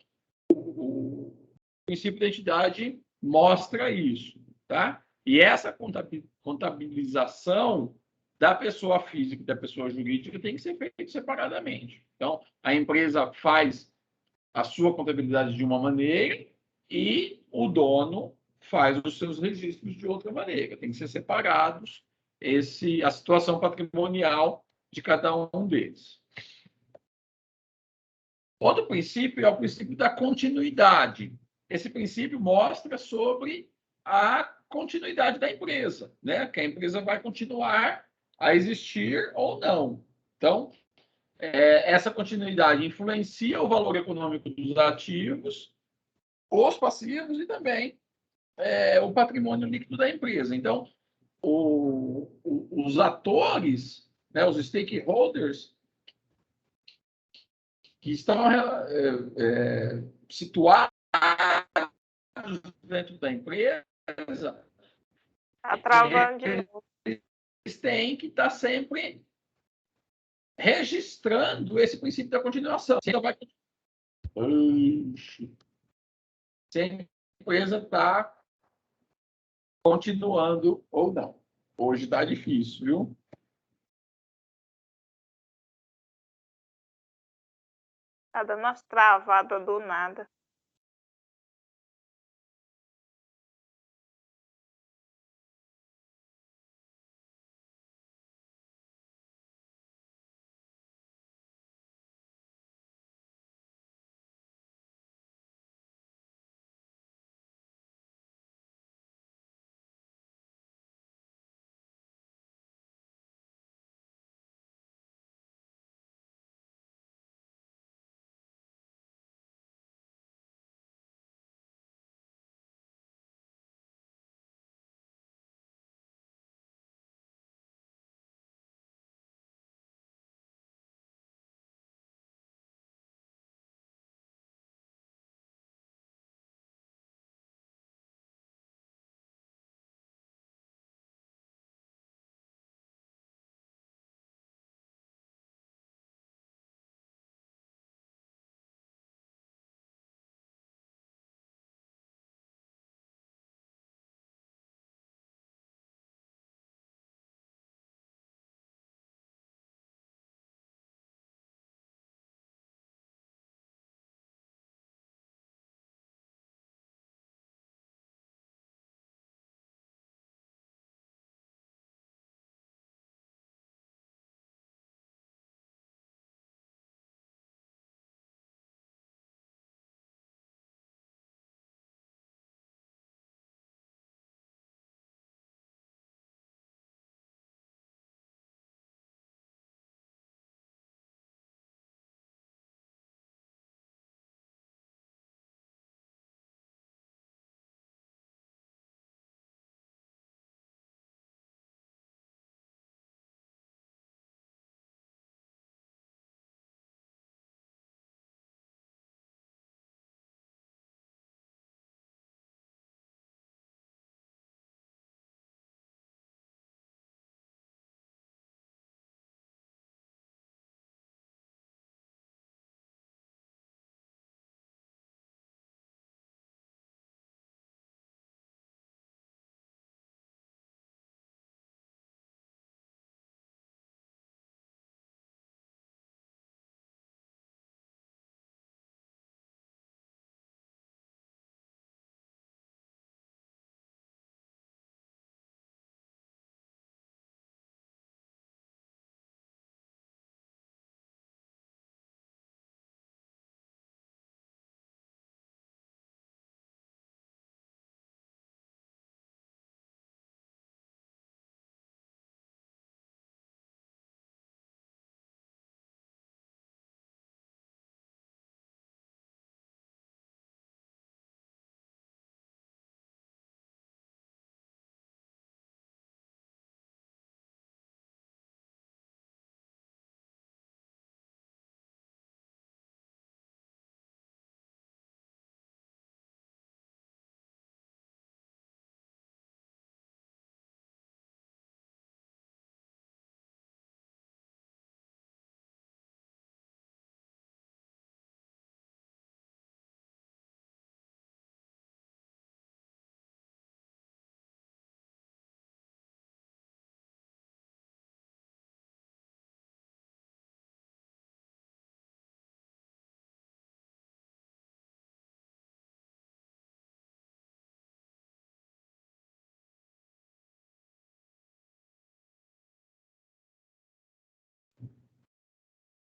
o princípio da identidade mostra isso, tá? E essa contabilização da pessoa física e da pessoa jurídica tem que ser feita separadamente. Então, a empresa faz a sua contabilidade de uma maneira e o dono faz os seus registros de outra maneira. Tem que ser separados a situação patrimonial de cada um deles. Outro princípio é o princípio da continuidade. Esse princípio mostra sobre a continuidade da empresa, né? Que a empresa vai continuar a existir ou não. Então, essa continuidade influencia o valor econômico dos ativos, os passivos e também o patrimônio líquido da empresa. Então, os atores, né, os stakeholders, que estão situados dentro da empresa, Tá travando de novo. eles têm que estar sempre registrando esse princípio da continuação. Se a empresa está continuando ou não. Hoje está difícil, viu? Tá dando umas travadas do nada.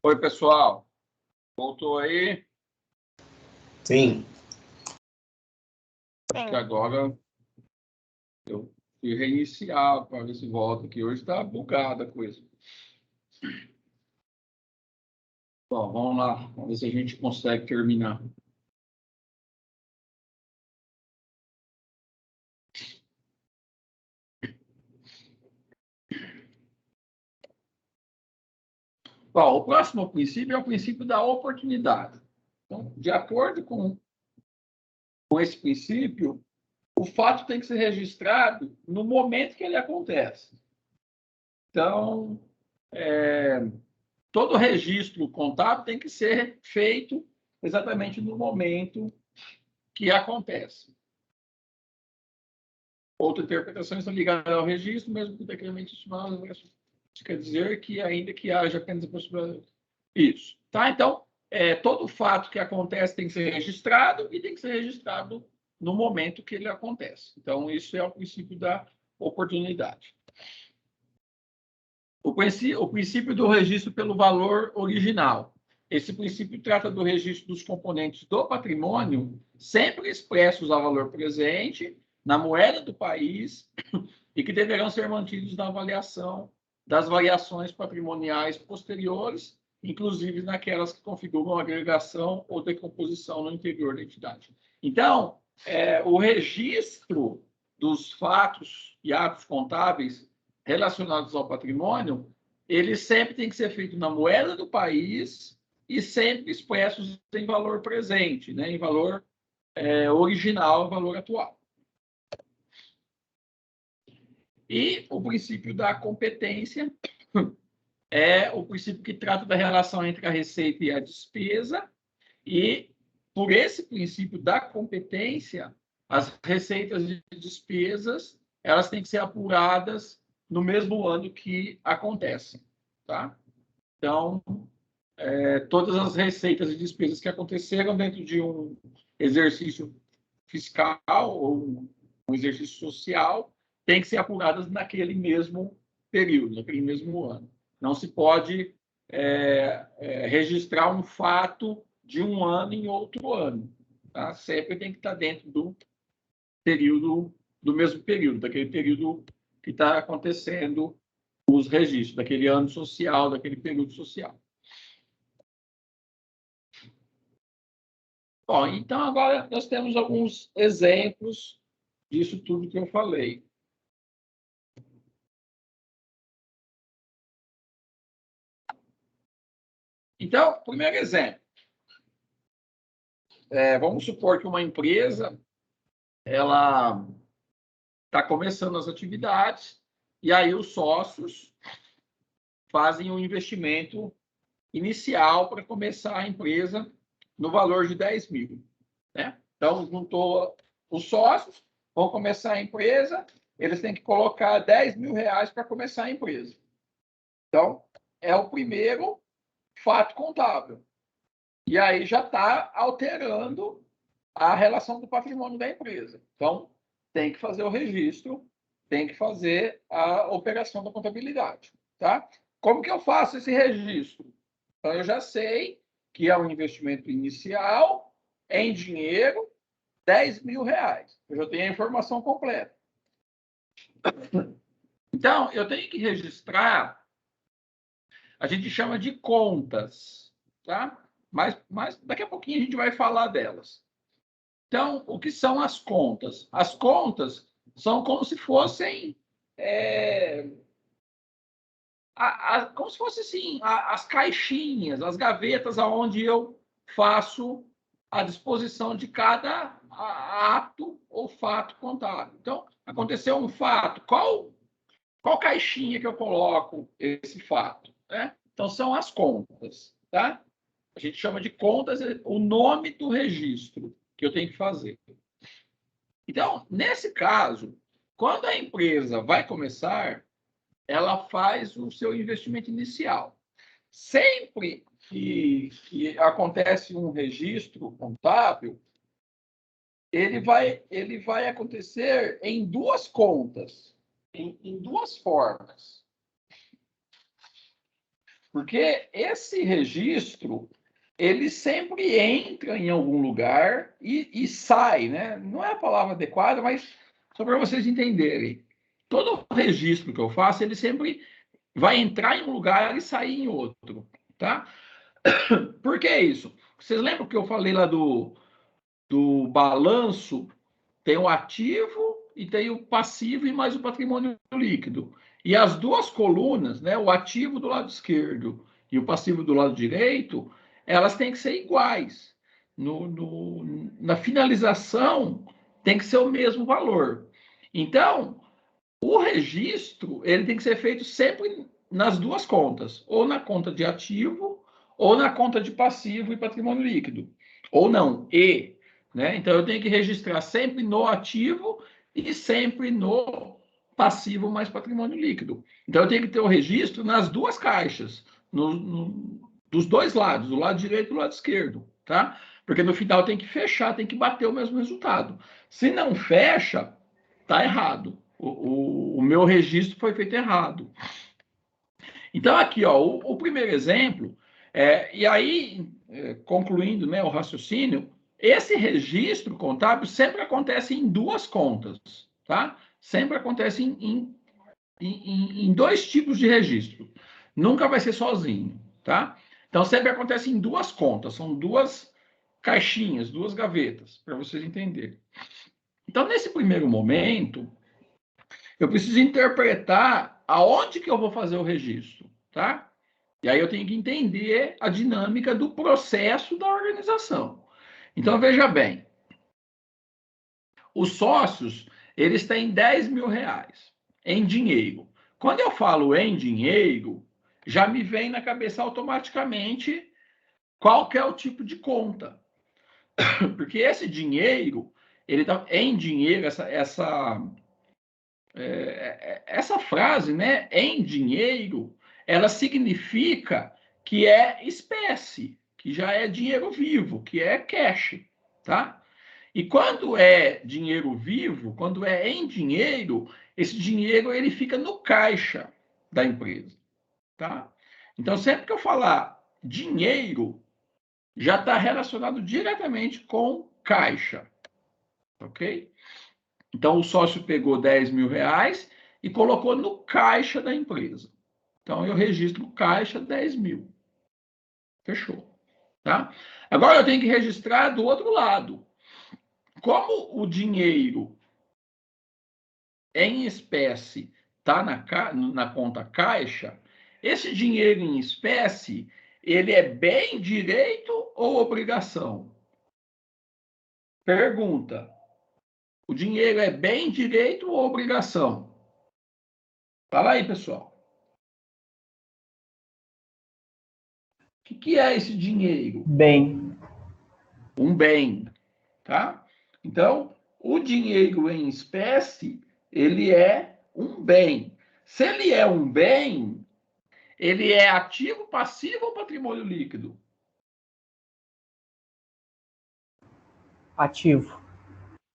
Oi, pessoal. Voltou aí? Sim. Acho Sim. que agora eu fui reiniciar para ver se volta, que hoje está bugada a coisa. Bom, vamos lá. Vamos ver se a gente consegue terminar. Bom, o próximo princípio é o princípio da oportunidade. Então, de acordo com esse princípio, o fato tem que ser registrado no momento que ele acontece. Então, todo registro contábil tem que ser feito exatamente no momento que acontece. Outra interpretação está ligada ao registro, mesmo que tecnicamente isso quer dizer que ainda que haja apenas a possibilidade. Isso. Tá? Então, todo fato que acontece tem que ser registrado e tem que ser registrado no momento que ele acontece. Então, isso é o princípio da oportunidade. O princípio do registro pelo valor original. Esse princípio trata do registro dos componentes do patrimônio, sempre expressos a valor presente, na moeda do país, e que deverão ser mantidos na avaliação das variações patrimoniais posteriores, inclusive naquelas que configuram agregação ou decomposição no interior da entidade. Então, o registro dos fatos e atos contábeis relacionados ao patrimônio, ele sempre tem que ser feito na moeda do país e sempre expressos em valor presente, né? Em valor original, valor atual. E o princípio da competência é o princípio que trata da relação entre a receita e a despesa, e por esse princípio da competência, as receitas e despesas, elas têm que ser apuradas no mesmo ano que acontecem, tá? Então, todas as receitas e despesas que aconteceram dentro de um exercício fiscal ou um exercício social têm que ser apuradas naquele mesmo período, naquele mesmo ano. Não se pode registrar um fato de um ano em outro ano. Tá? Sempre tem que estar dentro do período, do mesmo período, daquele período que está acontecendo os registros, daquele ano social, daquele período social. Bom, então agora nós temos alguns exemplos disso tudo que eu falei. Então, primeiro exemplo. Vamos supor que uma empresa ela está começando as atividades e aí os sócios fazem um investimento inicial para começar a empresa no valor de 10 mil. Né? Então, juntou os sócios, vão começar a empresa, eles têm que colocar 10 mil reais para começar a empresa. Então, é o primeiro fato contábil. E aí já está alterando a relação do patrimônio da empresa. Então, tem que fazer o registro, tem que fazer a operação da contabilidade. Tá? Como que eu faço esse registro? Então, eu já sei que é um investimento inicial em dinheiro, 10 mil reais. Eu já tenho a informação completa. Então, eu tenho que registrar, a gente chama de contas, tá? Mas daqui a pouquinho a gente vai falar delas. Então, o que são as contas? As contas são como se fossem como se fosse assim, as caixinhas, as gavetas aonde eu faço a disposição de cada ato ou fato contábil. Então, aconteceu um fato, qual caixinha que eu coloco esse fato? Né? Então, são as contas. Tá? A gente chama de contas o nome do registro que eu tenho que fazer. Então, nesse caso, quando a empresa vai começar, ela faz o seu investimento inicial. Sempre que acontece um registro contábil, ele vai acontecer em duas contas, em duas formas. Porque esse registro, ele sempre entra em algum lugar e sai, né? Não é a palavra adequada, mas só para vocês entenderem. Todo registro que eu faço, ele sempre vai entrar em um lugar e sair em outro, tá? Por que isso? Vocês lembram que eu falei lá do balanço? Tem o ativo e tem o passivo e mais o patrimônio líquido. E as duas colunas, né, o ativo do lado esquerdo e o passivo do lado direito, elas têm que ser iguais. Na finalização, tem que ser o mesmo valor. Então, o registro ele tem que ser feito sempre nas duas contas, ou na conta de ativo, ou na conta de passivo e patrimônio líquido. Ou não, né? Então, eu tenho que registrar sempre no ativo e sempre no passivo mais patrimônio líquido. Então, eu tenho que ter o registro nas duas caixas, dos dois lados, do lado direito e do lado esquerdo, tá? Porque no final tem que fechar, tem que bater o mesmo resultado. Se não fecha, tá errado. O meu registro foi feito errado. Então, aqui, ó, o primeiro exemplo, e aí, concluindo, né, o raciocínio, esse registro contábil sempre acontece em duas contas, tá? Sempre acontece em dois tipos de registro. Nunca vai ser sozinho, tá? Então, sempre acontece em duas contas, são duas caixinhas, duas gavetas, para vocês entenderem. Então, nesse primeiro momento, eu preciso interpretar aonde que eu vou fazer o registro, tá? E aí eu tenho que entender a dinâmica do processo da organização. Então, veja bem, os sócios, eles têm 10 mil reais em dinheiro. Quando eu falo em dinheiro, já me vem na cabeça automaticamente qual que é o tipo de conta. Porque esse dinheiro, ele tá em dinheiro, essa frase, né, em dinheiro, ela significa que é espécie, que já é dinheiro vivo, que é cash, tá? E quando é dinheiro vivo, quando é em dinheiro, esse dinheiro ele fica no caixa da empresa, tá? Então, sempre que eu falar dinheiro, já está relacionado diretamente com caixa, ok? Então, o sócio pegou 10 mil reais e colocou no caixa da empresa. Então, eu registro caixa 10 mil. Fechou. Tá? Agora, eu tenho que registrar do outro lado. Como o dinheiro em espécie está na conta caixa, esse dinheiro em espécie, ele é bem, direito ou obrigação? Pergunta. O dinheiro é bem, direito ou obrigação? Fala aí, pessoal. O que é esse dinheiro? Bem. Um bem, tá? Então, o dinheiro em espécie, ele é um bem. Se ele é um bem, ele é ativo, passivo ou patrimônio líquido? Ativo.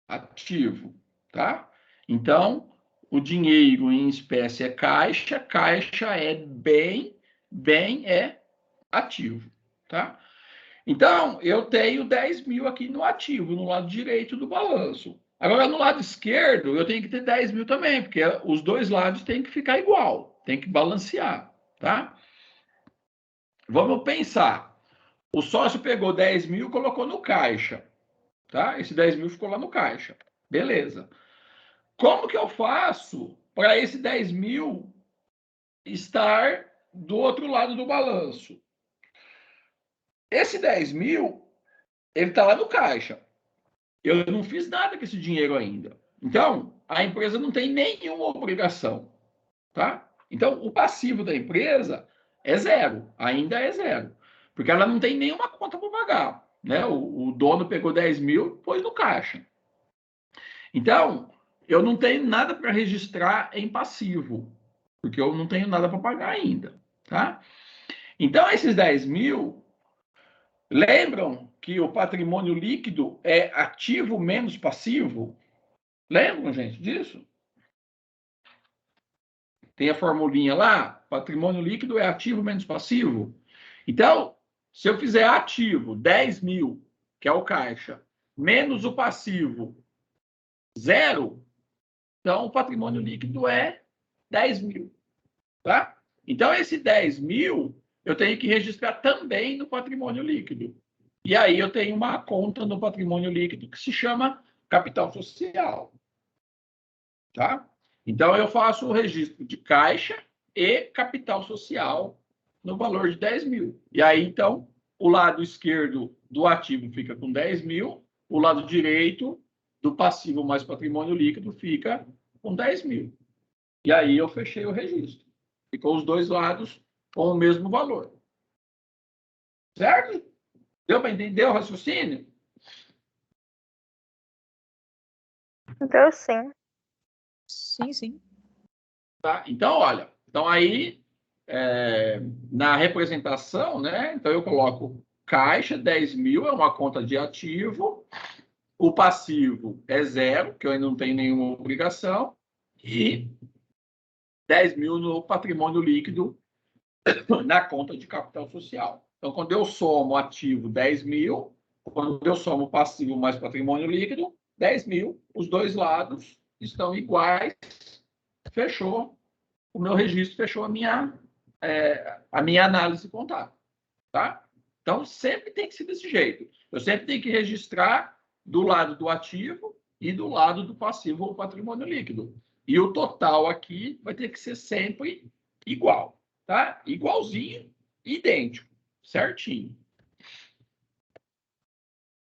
Ativo, tá? Então, o dinheiro em espécie é caixa, caixa é bem, bem é ativo, tá? Então, eu tenho 10 mil aqui no ativo, no lado direito do balanço. Agora, no lado esquerdo, eu tenho que ter 10 mil também, porque os dois lados têm que ficar igual, tem que balancear, tá? Vamos pensar. O sócio pegou 10 mil e colocou no caixa, tá? Esse 10 mil ficou lá no caixa. Beleza. Como que eu faço para esse 10 mil estar do outro lado do balanço? Esse 10 mil, ele está lá no caixa. Eu não fiz nada com esse dinheiro ainda. Então, a empresa não tem nenhuma obrigação, tá? Então, o passivo da empresa é zero, ainda é zero, porque ela não tem nenhuma conta para pagar, né? O dono pegou 10 mil, pôs no caixa. Então, eu não tenho nada para registrar em passivo, porque eu não tenho nada para pagar ainda, tá? Então, esses 10 mil, lembram que o patrimônio líquido é ativo menos passivo? Lembram, gente, disso? Tem a formulinha lá? Patrimônio líquido é ativo menos passivo. Então, se eu fizer ativo 10 mil, que é o caixa, menos o passivo 0, então o patrimônio líquido é 10 mil. Tá? Então, esse 10 mil eu tenho que registrar também no patrimônio líquido. E aí eu tenho uma conta no patrimônio líquido que se chama capital social. Tá? Então, eu faço o registro de caixa e capital social no valor de 10 mil. E aí, então, o lado esquerdo do ativo fica com 10 mil, o lado direito do passivo mais patrimônio líquido fica com 10 mil. E aí eu fechei o registro. Ficou os dois lados com o mesmo valor. Certo? Deu para entender o raciocínio? Deu sim. Sim, sim. Tá? Então, olha. Então, aí, na representação, né? Então, eu coloco caixa, 10 mil, é uma conta de ativo. O passivo é 0, que eu ainda não tenho nenhuma obrigação. E 10 mil no patrimônio líquido na conta de capital social. Então, quando eu somo ativo 10 mil, quando eu somo passivo mais patrimônio líquido, 10 mil, os dois lados estão iguais, fechou o meu registro, fechou a minha análise contábil. Tá? Então, sempre tem que ser desse jeito. Eu sempre tenho que registrar do lado do ativo e do lado do passivo ou patrimônio líquido. E o total aqui vai ter que ser sempre igual. Tá? Igualzinho, idêntico, certinho.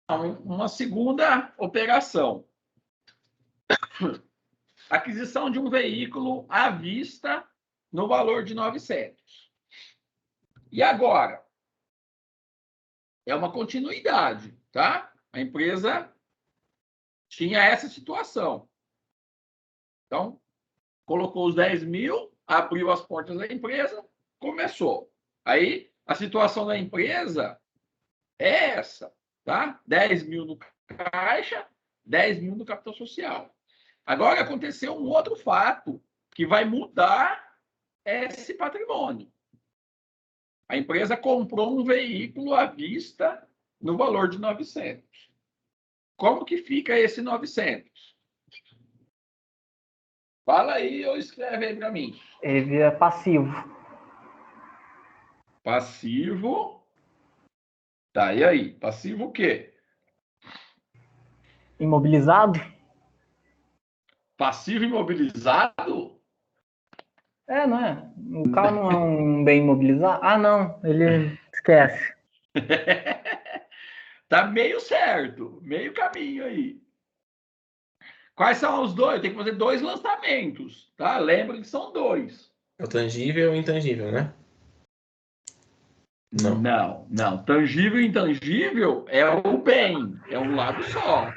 Então, uma segunda operação. Aquisição de um veículo à vista no valor de 900. E agora? É uma continuidade, tá? A empresa tinha essa situação. Então, colocou os 10 mil, abriu as portas da empresa, começou. Aí, a situação da empresa é essa, tá? 10 mil no caixa, 10 mil no capital social. Agora, aconteceu um outro fato que vai mudar esse patrimônio. A empresa comprou um veículo à vista no valor de 900. Como que fica esse 900? Fala aí ou escreve aí para mim. Ele é passivo. Passivo. Tá, e aí? Passivo o quê? Imobilizado? Passivo imobilizado? É, não é? O carro não é um bem imobilizado? Ah, não. Ele esquece. Tá meio certo, meio caminho aí. Quais são os dois? Tem que fazer dois lançamentos, tá? Lembra que são dois. É o tangível e o intangível, né? Não. Não. Tangível e intangível é o bem, é um lado só.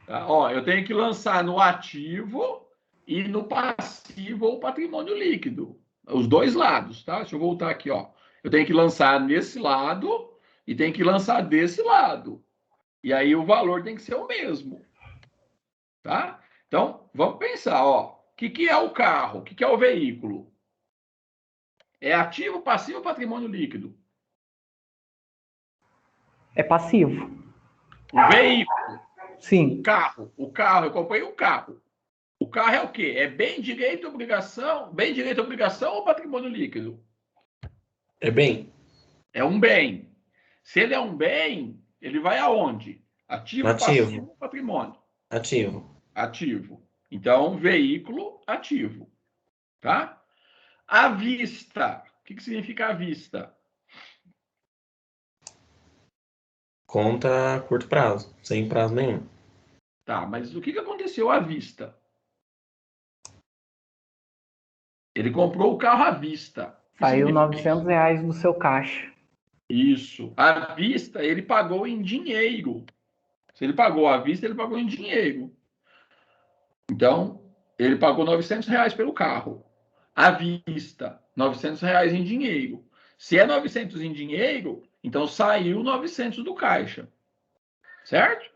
Tá? Ó, eu tenho que lançar no ativo e no passivo ou patrimônio líquido. Os dois lados, tá? Deixa eu voltar aqui, ó. Eu tenho que lançar nesse lado e tenho que lançar desse lado. E aí o valor tem que ser o mesmo. Tá? Então, vamos pensar, ó. O que é o carro? O que é o veículo? É ativo, passivo ou patrimônio líquido? É passivo. O veículo, Sim. o carro, eu comprei um carro. O carro é o quê? É bem, direito, obrigação ou patrimônio líquido? É bem? É um bem. Se ele é um bem, ele vai aonde? Ativo, Ativo. passivo, patrimônio. Ativo. Ativo. Então, veículo ativo. Tá? À vista. O que significa à vista? Conta a curto prazo, sem prazo nenhum. Tá, mas o que aconteceu à vista? Ele comprou o carro à vista. O que Saiu significa isso? R$900 do seu caixa. Isso. À vista, ele pagou em dinheiro. Se ele pagou à vista, ele pagou em dinheiro. Então, ele pagou R$900 pelo carro. À vista, R$900 em dinheiro. Se é 900 em dinheiro, então saiu 900 do caixa. Certo?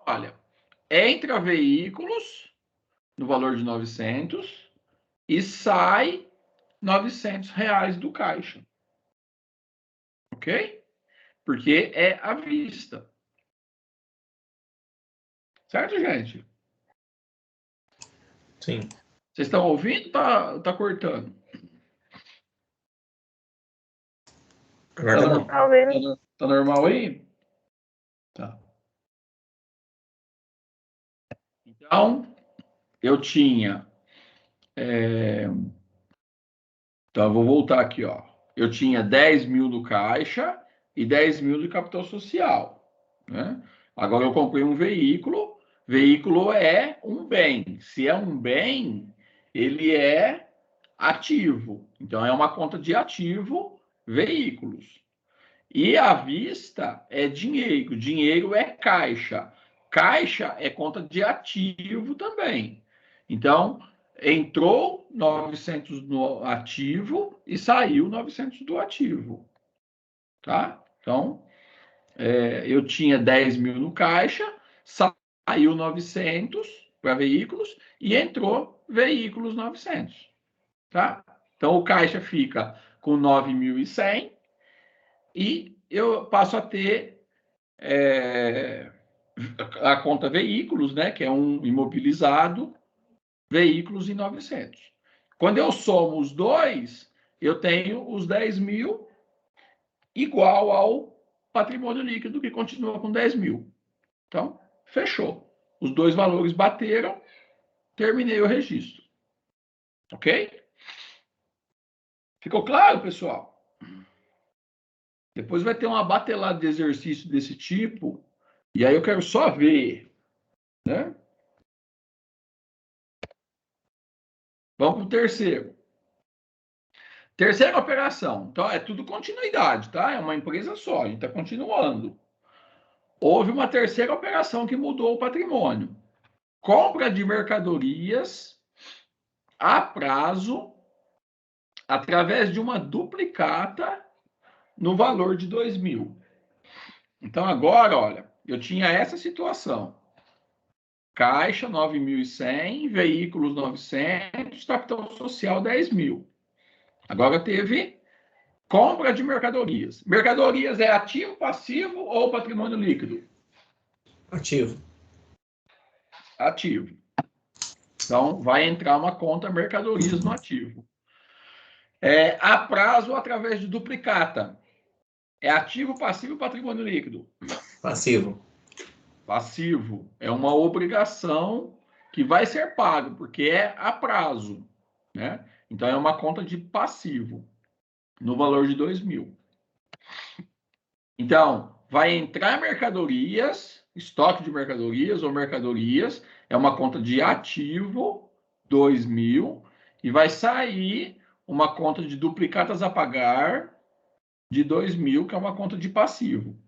Olha, entra veículos no valor de 900 e sai R$ 900 do caixa. Ok? Porque é à vista. Certo, gente? Sim. Vocês estão ouvindo ou tá cortando? Agora tá bom. Tá ouvindo? Tá normal aí? Tá. Então, eu tinha... Então, eu vou voltar aqui, ó. Eu tinha 10 mil no caixa e 10 mil de capital social, né? Agora eu comprei um veículo. Veículo é um bem. Se é um bem, ele é ativo. Então, é uma conta de ativo, veículos. E à vista é dinheiro. Dinheiro é caixa. Caixa é conta de ativo também. Então, entrou 900 no ativo e saiu 900 do ativo. Tá? Então, eu tinha 10 mil no caixa, saiu 900 para veículos e entrou veículos 900. Tá? Então, o caixa fica com 9.100 e eu passo a ter a conta veículos, né, que é um imobilizado, veículos em 900. Quando eu somo os dois, eu tenho os 10 mil igual ao patrimônio líquido, que continua com 10 mil. Então, fechou. Os dois valores bateram, terminei o registro. Ok? Ficou claro, pessoal? Depois vai ter uma batelada de exercício desse tipo, e aí eu quero só ver, né? Vamos para o terceiro. Terceira operação. Então, é tudo continuidade, tá? É uma empresa só, a gente está continuando. Houve uma terceira operação que mudou o patrimônio. Compra de mercadorias a prazo através de uma duplicata no valor de 2 mil. Então, agora, olha, eu tinha essa situação. Caixa 9.100, veículos 900, capital social 10 mil. Agora teve compra de mercadorias. Mercadorias é ativo, passivo ou patrimônio líquido? Ativo. Ativo. Então, vai entrar uma conta mercadorias no ativo. A prazo através de duplicata. É ativo, passivo, patrimônio líquido? Passivo. Passivo. É uma obrigação que vai ser pago, porque é a prazo, né? Então, é uma conta de passivo, no valor de 2 mil. Então, vai entrar mercadorias, estoque de mercadorias ou mercadorias, é uma conta de ativo, 2 mil, e vai sair uma conta de duplicatas a pagar de 2 mil, que é uma conta de passivo.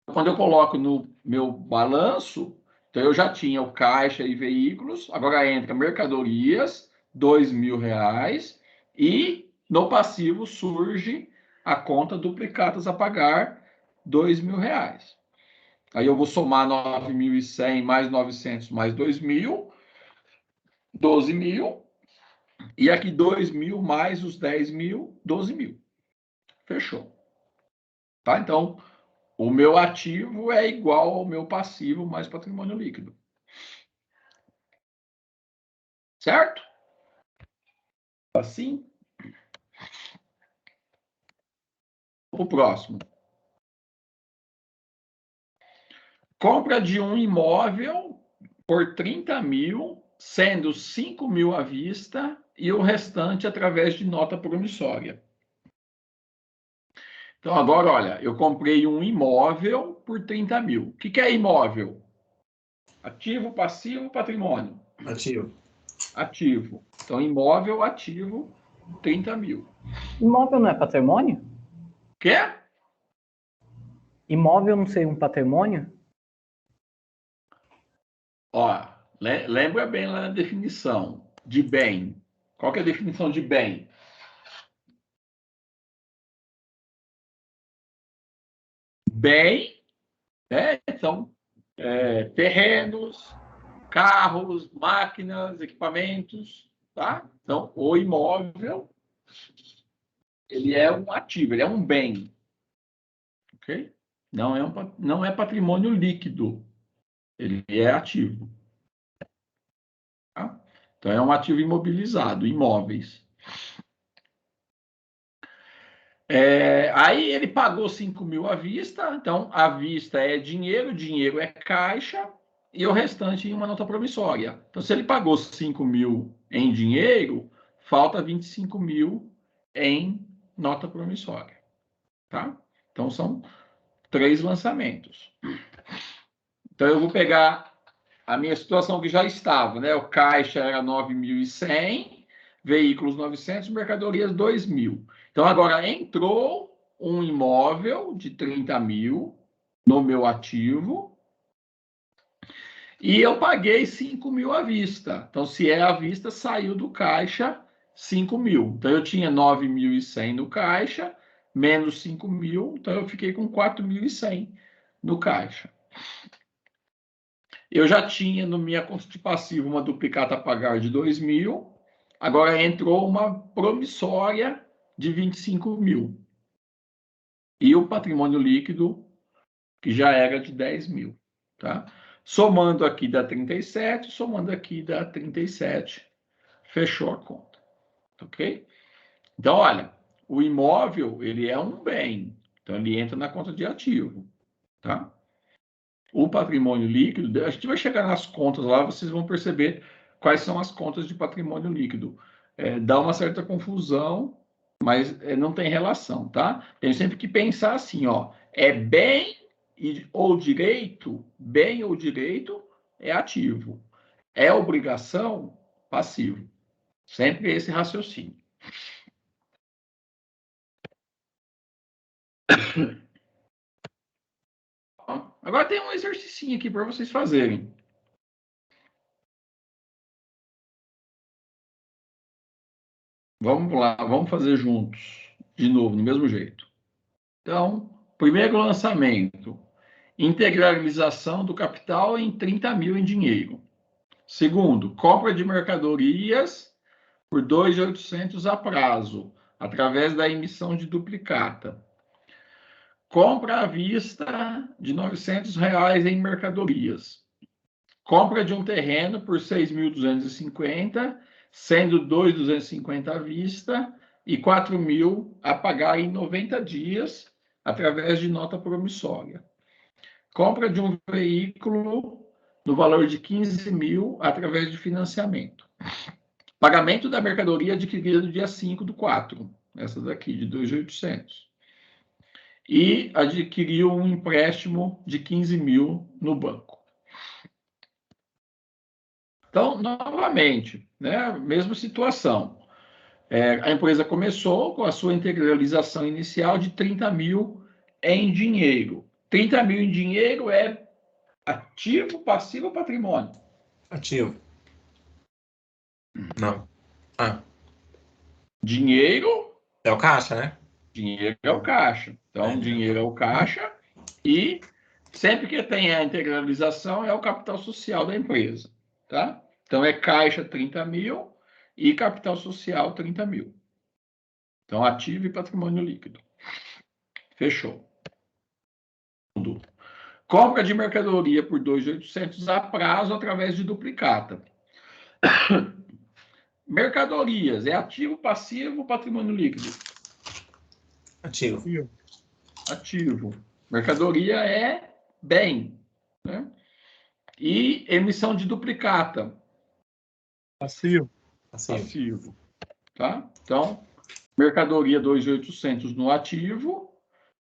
Quando eu coloco no meu balanço, então eu já tinha o caixa e veículos, agora entra mercadorias, 2 mil reais, e no passivo surge a conta duplicatas a pagar, 2 mil reais. Aí eu vou somar 9.100 mais 900 mais 2 mil, 12 mil, e aqui 2 mil mais os 10 mil, 12 mil. Fechou. Tá? Então, o meu ativo é igual ao meu passivo mais patrimônio líquido. Certo? Assim. O próximo. Compra de um imóvel por 30 mil, sendo 5 mil à vista e o restante através de nota promissória. Então, agora, olha, eu comprei um imóvel por 30 mil. O que é imóvel? Ativo, passivo, patrimônio? Ativo. Ativo. Então, imóvel, ativo, 30 mil. Imóvel não é patrimônio? Quer? Imóvel não seria um patrimônio? Ó, lembra bem lá na definição de bem. Qual que é a definição de bem? Bem, né? Então, terrenos, carros, máquinas, equipamentos, tá? Então, o imóvel, ele é um ativo, ele é um bem, ok? Não é patrimônio líquido, ele é ativo. Tá? Então, é um ativo imobilizado, imóveis. Aí ele pagou 5 mil à vista, então à vista é dinheiro, dinheiro é caixa, e o restante em uma nota promissória. Então, se ele pagou 5 mil em dinheiro, falta 25 mil em nota promissória. Tá? Então, são 3 lançamentos. Então, eu vou pegar a minha situação que já estava, né? O caixa era 9.100, veículos 900, mercadorias 2.000. Então, agora entrou um imóvel de 30 mil no meu ativo e eu paguei 5 mil à vista. Então, se é à vista, saiu do caixa 5 mil. Então, eu tinha 9.100 no caixa, menos 5 mil, então eu fiquei com 4.100 no caixa. Eu já tinha no minha conta de passivo uma duplicata a pagar de 2.000, agora entrou uma promissória de 25 mil. E o patrimônio líquido, que já era de 10 mil. Tá? Somando aqui dá 37, somando aqui dá 37. Fechou a conta. Ok? Então, olha, o imóvel, ele é um bem. Então, ele entra na conta de ativo. Tá? O patrimônio líquido, a gente vai chegar nas contas lá, vocês vão perceber quais são as contas de patrimônio líquido. Dá uma certa confusão, mas não tem relação, tá? Tem sempre que pensar assim, ó, bem ou direito é ativo. É obrigação, passivo. Sempre esse raciocínio. Agora tem um exercício aqui para vocês fazerem. Vamos lá, vamos fazer juntos, de novo, do mesmo jeito. Então, primeiro lançamento, integralização do capital em 30 mil em dinheiro. Segundo, compra de mercadorias por 2.800 a prazo, através da emissão de duplicata. Compra à vista de R$900 em mercadorias. Compra de um terreno por 6.250, sendo 2.250 à vista e 4.000 a pagar em 90 dias, através de nota promissória. Compra de um veículo no valor de 15 mil, através de financiamento. Pagamento da mercadoria adquirida no dia 5/4, essa daqui, de 2.800. E adquiriu um empréstimo de 15 mil no banco. Então, novamente, né, mesma situação. A empresa começou com a sua integralização inicial de 30 mil em dinheiro. 30 mil em dinheiro é ativo, passivo ou patrimônio? Ativo. Não. Dinheiro. É o caixa, né? Dinheiro é o caixa. Então, dinheiro é o caixa e sempre que tem a integralização é o capital social da empresa. Tá? Então, é caixa 30 mil e capital social 30 mil. Então, ativo e patrimônio líquido. Fechou. Compra de mercadoria por 2.800 a prazo através de duplicata. Mercadorias, é ativo, passivo, patrimônio líquido? Ativo. Ativo. Mercadoria é bem. Né? E emissão de duplicata? Passivo. Passivo. Tá? Então, mercadoria 2.800 no ativo,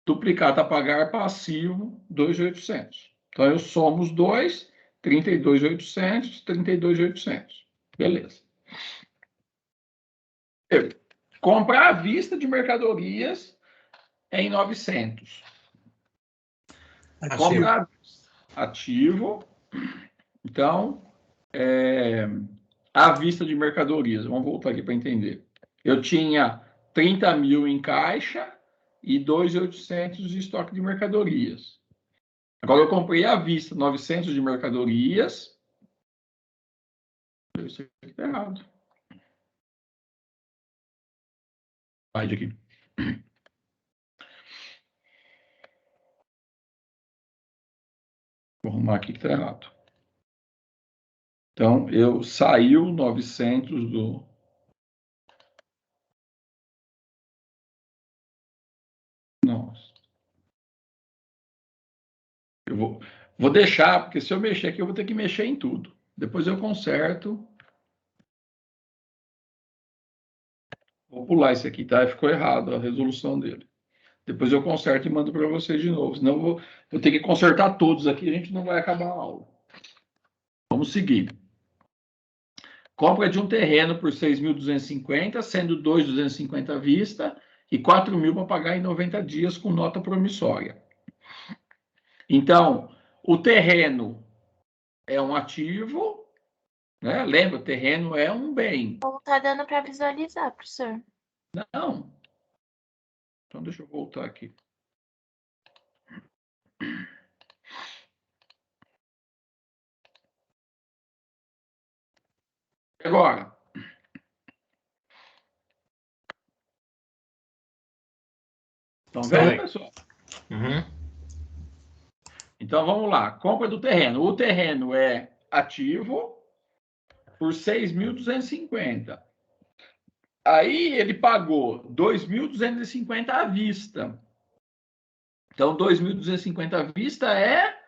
duplicata a pagar passivo 2.800. Então, eu somo os dois, 32.800, 32.800. Beleza. Comprar à vista de mercadorias em 900. Comprar ativo. Então, à vista de mercadorias. Vamos voltar aqui para entender. Eu tinha 30 mil em caixa e 2.800 de estoque de mercadorias. Agora eu comprei à vista 900 de mercadorias Isso aqui tá errado. Vai aqui. Vou arrumar aqui que tá errado. Então, saiu 900 do... Nossa. Eu vou deixar, porque se eu mexer aqui, eu vou ter que mexer em tudo. Depois eu conserto. Vou pular esse aqui, tá? Ficou errado a resolução dele. Depois eu conserto e mando para vocês de novo. Senão eu vou ter que consertar todos aqui, a gente não vai acabar a aula. Vamos seguir. Compra de um terreno por 6.250, sendo 2.250 à vista e 4.000 para pagar em 90 dias com nota promissória. Então, o terreno é um ativo, né? Lembra, o terreno é um bem. Não tá dando para visualizar, professor. Não. Então, deixa eu voltar aqui. Agora. Estão vendo, pessoal? Uhum. Então, vamos lá. Compra do terreno. O terreno é ativo por 6.250. Aí, ele pagou 2.250 à vista. Então, 2.250 à vista é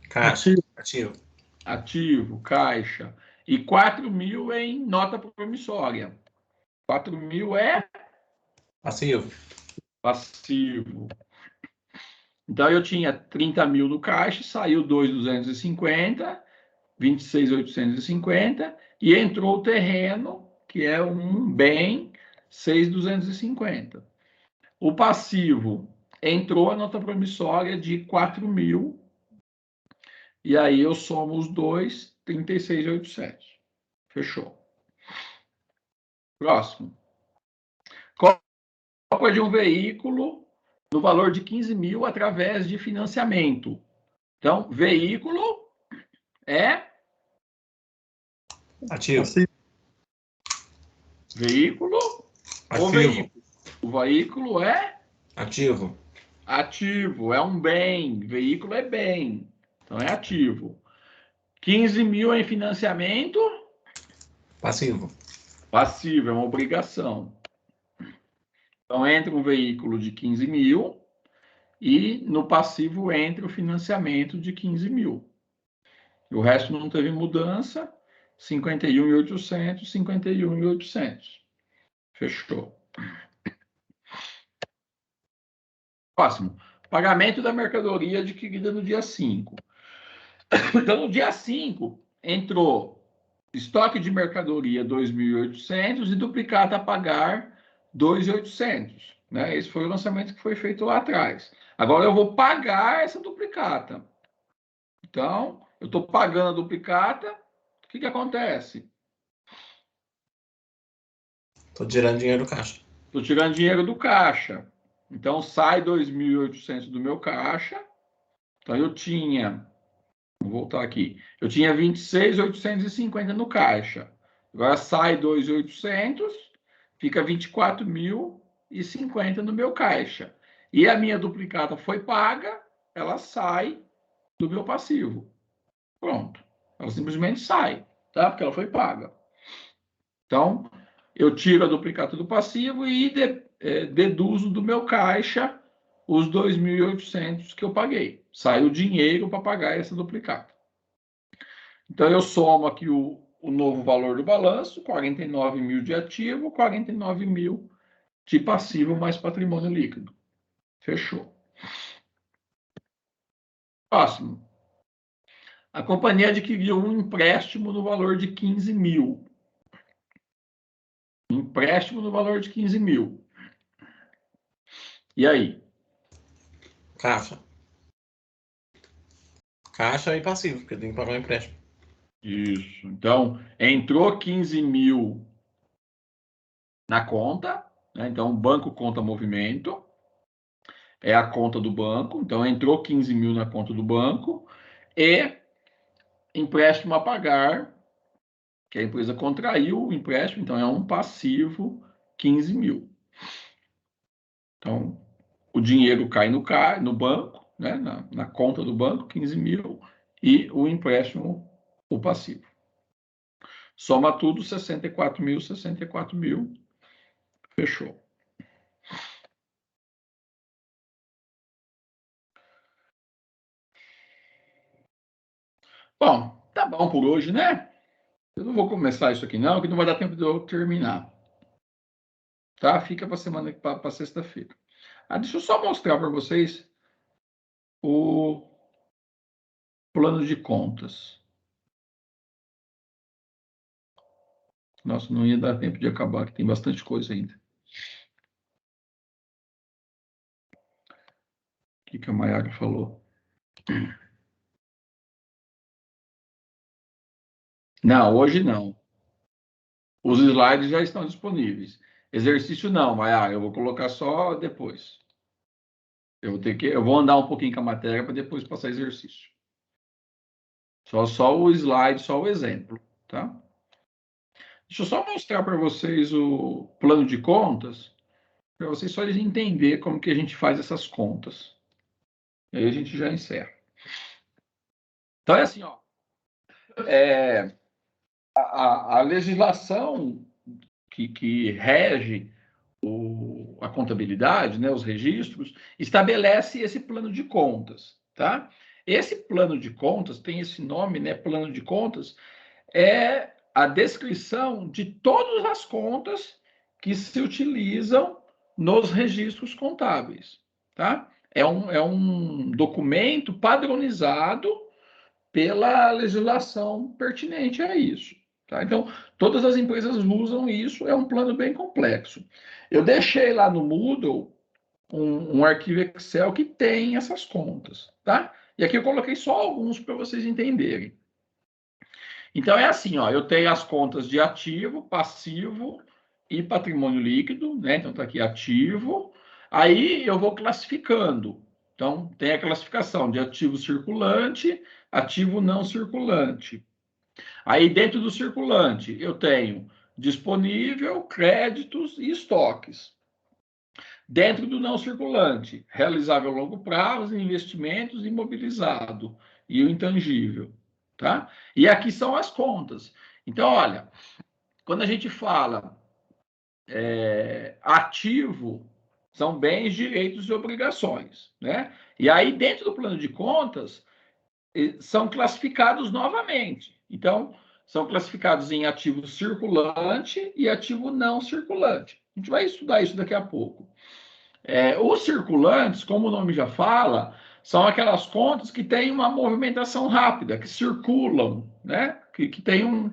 Caixa. Ativo. ativo, caixa. E 4.000 em nota promissória. 4.000 é Passivo. passivo. Então, eu tinha 30.000 no caixa, saiu 2.250, 26.850, e entrou o terreno, que é um bem, 6.250. O passivo entrou a nota promissória de 4.000, e aí eu somo os dois, 36.800. Fechou. Próximo. Compra de um veículo no valor de 15.000 através de financiamento. Então, veículo é Ativo. veículo ou Ativo. veículo. O veículo é Ativo. ativo, é um bem. Veículo é bem. Então, é ativo. 15.000 em financiamento. Passivo. Passivo, é uma obrigação. Então, entra um veículo de 15.000 e no passivo entra o financiamento de 15.000. O resto não teve mudança. 51.800, 51.800. Fechou. Próximo. Pagamento da mercadoria adquirida no dia 5. Então, no dia 5, entrou estoque de mercadoria 2.800 e duplicata a pagar 2.800. Né? Esse foi o lançamento que foi feito lá atrás. Agora eu vou pagar essa duplicata. Então, eu estou pagando a duplicata. O que acontece? Estou tirando dinheiro do caixa. Estou tirando dinheiro do caixa. Então, sai 2.800 do meu caixa. Então, eu tinha... Vou voltar aqui. Eu tinha 26.850 no caixa. Agora sai 2.800, fica 24.050 no meu caixa. E a minha duplicata foi paga, ela sai do meu passivo. Pronto. Ela simplesmente sai, tá? Porque ela foi paga. Então, eu tiro a duplicata do passivo e deduzo do meu caixa os 2.800 que eu paguei. Sai o dinheiro para pagar essa duplicata. Então, eu somo aqui o novo valor do balanço, 49.000 de ativo, 49.000 de passivo mais patrimônio líquido. Fechou. Próximo. A companhia adquiriu um empréstimo no valor de 15.000. Empréstimo no valor de 15.000. E aí? Caixa. Caixa e passivo, porque tem que pagar o empréstimo. Isso. Então, entrou 15.000 na conta, né? Então, o banco conta movimento, é a conta do banco. Então, entrou 15.000 na conta do banco e empréstimo a pagar que a empresa contraiu o empréstimo, então é um passivo 15 mil. Então, o dinheiro cai no banco, né, na conta do banco, 15 mil, e o empréstimo, o passivo. Soma tudo, 64 mil, fechou. Bom, tá bom por hoje, né? Eu não vou começar isso aqui não, que não vai dar tempo de eu terminar. Tá? Fica para semana, para sexta-feira. Deixa eu só mostrar para vocês o plano de contas. Nossa, não ia dar tempo de acabar, que tem bastante coisa ainda. O que a Mayara falou? Não, hoje não. Os slides já estão disponíveis. Exercício não, Mayara, eu vou colocar só depois. Eu vou andar um pouquinho com a matéria para depois passar exercício. Só o slide, só o exemplo, tá? Deixa eu só mostrar para vocês o plano de contas, para vocês só entenderem como que a gente faz essas contas. E aí a gente já encerra. Então é assim, ó. A legislação que rege a contabilidade, né, os registros, estabelece esse plano de contas, tá? Esse plano de contas tem esse nome, né, plano de contas, é a descrição de todas as contas que se utilizam nos registros contábeis, tá? É um documento padronizado pela legislação pertinente a isso. Tá? Então, todas as empresas usam isso, é um plano bem complexo. Eu deixei lá no Moodle um arquivo Excel que tem essas contas. Tá? E aqui eu coloquei só alguns para vocês entenderem. Então, é assim, ó, eu tenho as contas de ativo, passivo e patrimônio líquido, né? Então, está aqui ativo. Aí, eu vou classificando. Então, tem a classificação de ativo circulante, ativo não circulante. Aí, dentro do circulante, eu tenho disponível, créditos e estoques. Dentro do não circulante, realizável a longo prazo, investimentos, imobilizado e o intangível. Tá? E aqui são as contas. Então, olha, quando a gente fala ativo, são bens, direitos e obrigações. Né? E aí, dentro do plano de contas, são classificados novamente. Então, são classificados em ativo circulante e ativo não circulante. A gente vai estudar isso daqui a pouco. Os circulantes, como o nome já fala, são aquelas contas que têm uma movimentação rápida, que circulam, né? que tem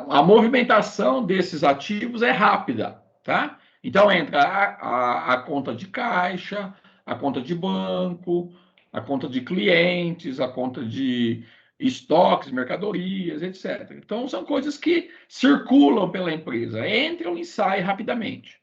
a movimentação desses ativos é rápida, tá? Então entra a conta de caixa, a conta de banco, a conta de clientes, a conta de estoques, mercadorias, etc. Então são coisas que circulam pela empresa, entram e saem rapidamente.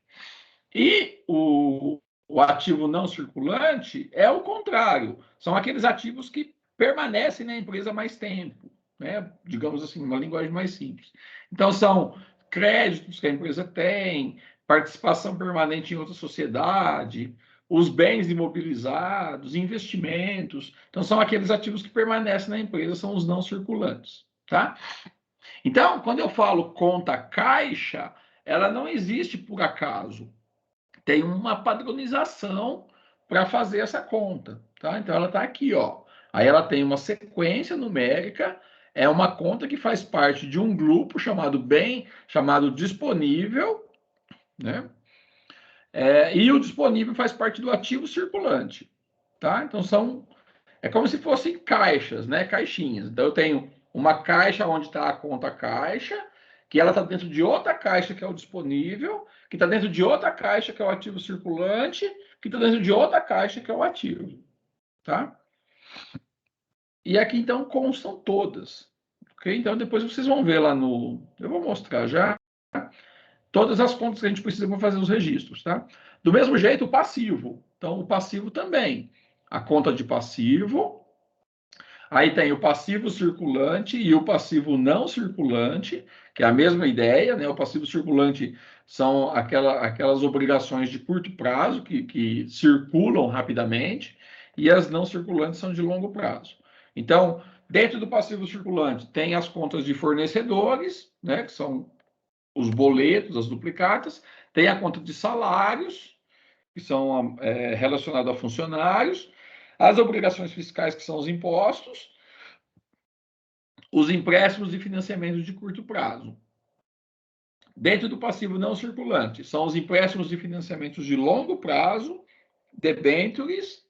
E o ativo não circulante é o contrário, são aqueles ativos que permanecem na empresa mais tempo. Né? Digamos assim, uma linguagem mais simples. Então, são créditos que a empresa tem, participação permanente em outra sociedade, os bens imobilizados, investimentos. Então, são aqueles ativos que permanecem na empresa, são os não circulantes. Tá? Então, quando eu falo conta caixa, ela não existe por acaso. Tem uma padronização para fazer essa conta. Tá? Então, ela está aqui, ó. Aí ela tem uma sequência numérica, é uma conta que faz parte de um grupo chamado disponível, né? E o disponível faz parte do ativo circulante, tá? Então é como se fossem caixas, né? Caixinhas. Então eu tenho uma caixa onde está a conta caixa, que ela está dentro de outra caixa que é o disponível, que está dentro de outra caixa que é o ativo circulante, que está dentro de outra caixa que é o ativo, tá? E aqui, então, constam todas. Okay? Então, depois vocês vão ver lá no... Eu vou mostrar já todas as contas que a gente precisa para fazer os registros. Tá? Do mesmo jeito, o passivo. Então, o passivo também. A conta de passivo, Aí tem o passivo circulante e o passivo não circulante, que é a mesma ideia, né? O passivo circulante são aquelas obrigações de curto prazo que circulam rapidamente, e as não circulantes são de longo prazo. Então, dentro do passivo circulante, tem as contas de fornecedores, né? Que são os boletos, as duplicatas, tem a conta de salários, que são relacionados a funcionários, as obrigações fiscais, que são os impostos, os empréstimos e financiamentos de curto prazo. Dentro do passivo não circulante, são os empréstimos e financiamentos de longo prazo, debêntures,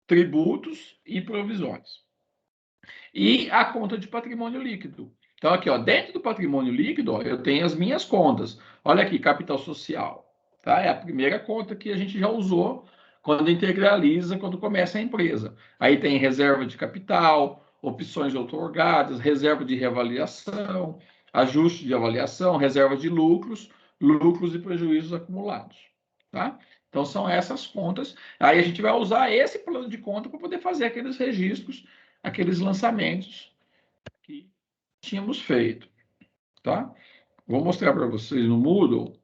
tributos e provisões. E a conta de patrimônio líquido. Então, aqui, ó, dentro do patrimônio líquido, ó, eu tenho as minhas contas. Olha aqui, capital social. Tá? É a primeira conta que a gente já usou quando integraliza, quando começa a empresa. Aí tem reserva de capital, opções outorgadas, reserva de reavaliação, ajuste de avaliação, reserva de lucros, lucros e prejuízos acumulados. Tá? Então, são essas contas. Aí a gente vai usar esse plano de conta para poder fazer aqueles registros, aqueles lançamentos que tínhamos feito. Tá? Vou mostrar para vocês no Moodle.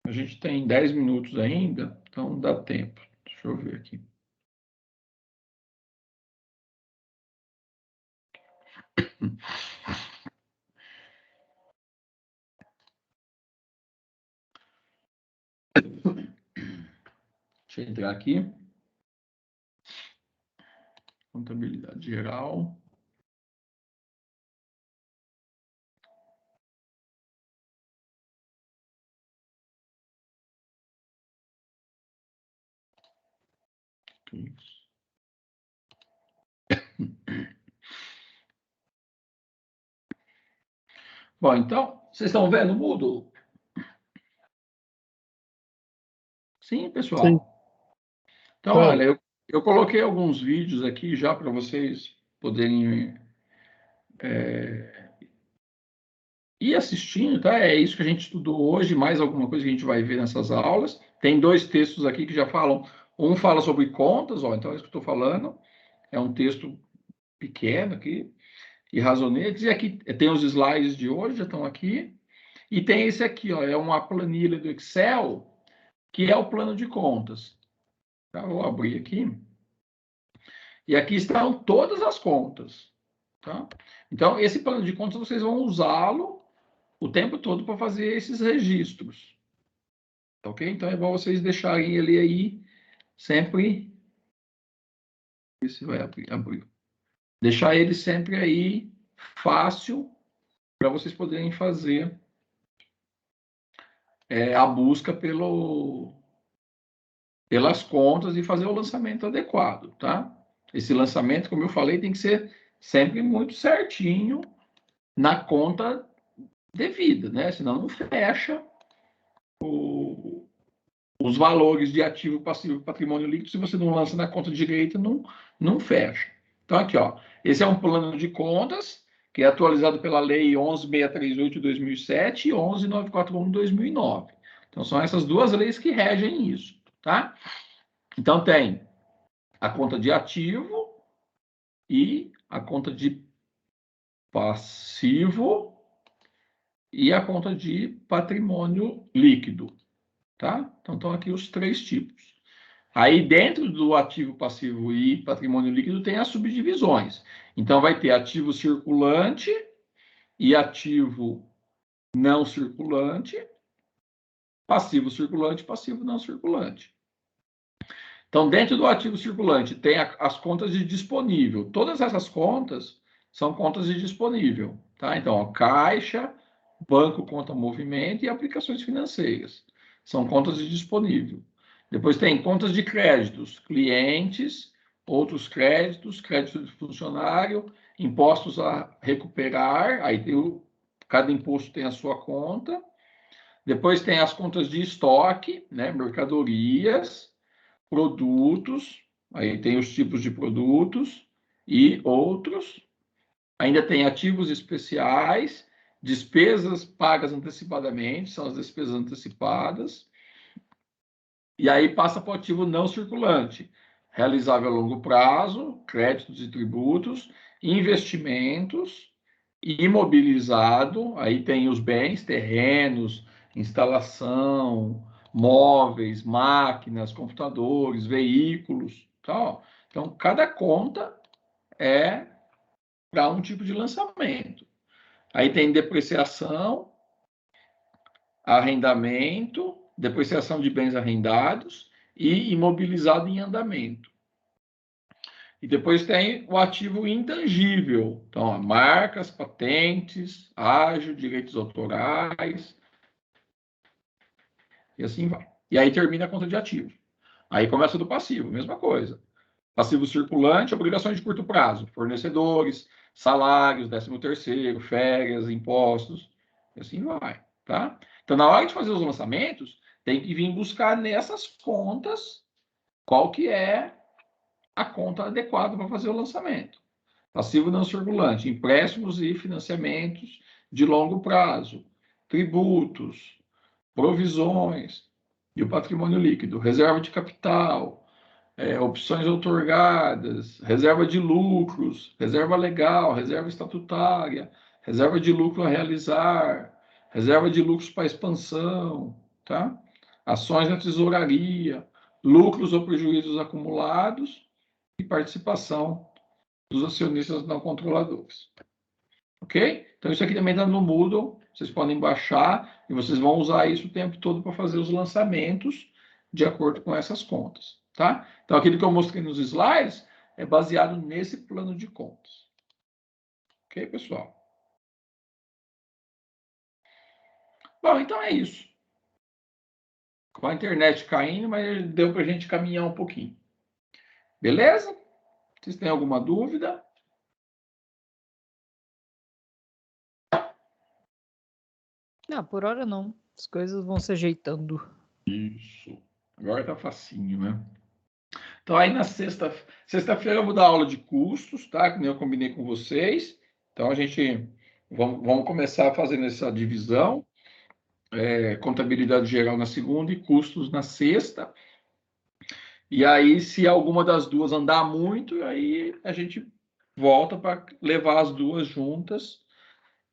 A gente tem 10 minutos ainda, então dá tempo. Deixa eu ver aqui. Deixa eu entrar aqui. Contabilidade geral. Bom, então, vocês estão vendo o Moodle? Sim, pessoal? Sim. Então, olha, eu coloquei alguns vídeos aqui já para vocês poderem ir assistindo, tá? É isso que a gente estudou hoje, mais alguma coisa que a gente vai ver nessas aulas. Tem 2 textos aqui que já falam. Um fala sobre contas, ó, então é isso que eu estou falando. É um texto pequeno aqui, e razonetes. E aqui tem os slides de hoje, já estão aqui. E tem esse aqui, ó, é uma planilha do Excel, que é o plano de contas. Tá? Vou abrir aqui. E aqui estão todas as contas. Tá? Então, esse plano de contas, vocês vão usá-lo o tempo todo para fazer esses registros. Ok? Então, é bom vocês deixarem ele aí sempre... Esse vai abrir. Deixar ele sempre aí fácil para vocês poderem fazer a busca pelas contas e fazer o lançamento adequado, tá? Esse lançamento, como eu falei, tem que ser sempre muito certinho na conta devida, né? Senão não fecha os valores de ativo, passivo e patrimônio líquido. Se você não lança na conta direita, não fecha. Então, aqui, ó, esse é um plano de contas que é atualizado pela Lei 11.638 de 2007 e 11.941 de 2009. Então, são essas 2 leis que regem isso, tá? Então, tem a conta de ativo e a conta de passivo e a conta de patrimônio líquido, tá? Então, estão aqui os 3 tipos. Aí, dentro do ativo, passivo e patrimônio líquido, tem as subdivisões. Então, vai ter ativo circulante e ativo não circulante, passivo circulante e passivo não circulante. Então, dentro do ativo circulante, tem as contas de disponível. Todas essas contas são contas de disponível. Tá? Então, ó, caixa, banco, conta movimento e aplicações financeiras. São contas de disponível. Depois tem contas de créditos, clientes, outros créditos, crédito de funcionário, impostos a recuperar, aí cada imposto tem a sua conta. Depois tem as contas de estoque, né, mercadorias, produtos, aí tem os tipos de produtos e outros. Ainda tem ativos especiais, despesas pagas antecipadamente, são as despesas antecipadas. E aí passa para o ativo não circulante. realizável a longo prazo, créditos e tributos, investimentos, imobilizado, aí tem os bens, terrenos, instalação, móveis, máquinas, computadores, veículos, tal. Então, cada conta é para um tipo de lançamento. Aí tem depreciação, arrendamento, depreciação de bens arrendados e imobilizado em andamento. E depois tem o ativo intangível. Então, marcas, patentes, ágio, direitos autorais, e assim vai. E aí termina a conta de ativos. Aí começa do passivo, mesma coisa. Passivo circulante, obrigações de curto prazo, fornecedores, salários, 13º, férias, impostos, e assim vai, tá? Então, na hora de fazer os lançamentos, tem que vir buscar nessas contas qual que é a conta adequada para fazer o lançamento. Passivo não circulante, empréstimos e financiamentos de longo prazo, tributos, provisões e o patrimônio líquido, reserva de capital, opções outorgadas, reserva de lucros, reserva legal, reserva estatutária, reserva de lucro a realizar, reserva de lucros para expansão, tá? Ações na tesouraria, lucros ou prejuízos acumulados e participação dos acionistas não controladores. Ok? Então, isso aqui também está no Moodle, vocês podem baixar e vocês vão usar isso o tempo todo para fazer os lançamentos de acordo com essas contas, tá? Então, aquilo que eu mostrei nos slides é baseado nesse plano de contas. Ok, pessoal? Bom, então é isso. Com a internet caindo, mas deu para a gente caminhar um pouquinho. Beleza? Vocês têm alguma dúvida? Não, por hora não. As coisas vão se ajeitando. Isso. Agora tá facinho, né? Então, aí na sexta-feira eu vou dar aula de custos, tá? Que nem eu combinei com vocês. Então, a gente vamos começar fazendo essa divisão. Contabilidade geral na segunda e custos na sexta. E aí, se alguma das duas andar muito, aí a gente volta para levar as duas juntas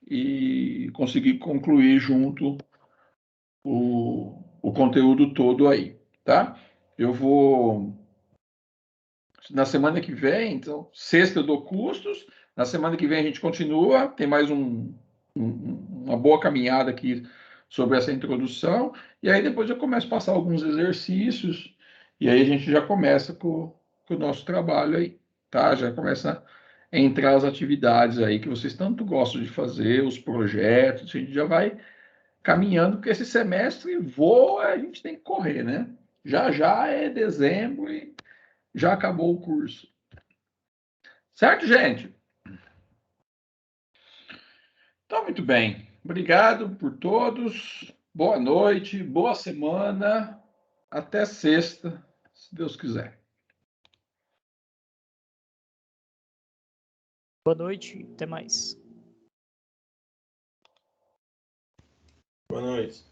e conseguir concluir junto o conteúdo todo aí, tá? Eu vou na semana que vem, então, sexta eu dou custos, na semana que vem a gente continua, tem mais uma boa caminhada aqui sobre essa introdução, e aí depois eu começo a passar alguns exercícios, e aí a gente já começa com o nosso trabalho aí, tá? Já começa a entrar as atividades aí que vocês tanto gostam de fazer, os projetos, a gente já vai caminhando, porque esse semestre voa, a gente tem que correr, né? Já já é dezembro e já acabou o curso. Certo, gente? Então, muito bem. Obrigado por todos. Boa noite, boa semana. Até sexta, se Deus quiser. Boa noite, até mais. Boa noite.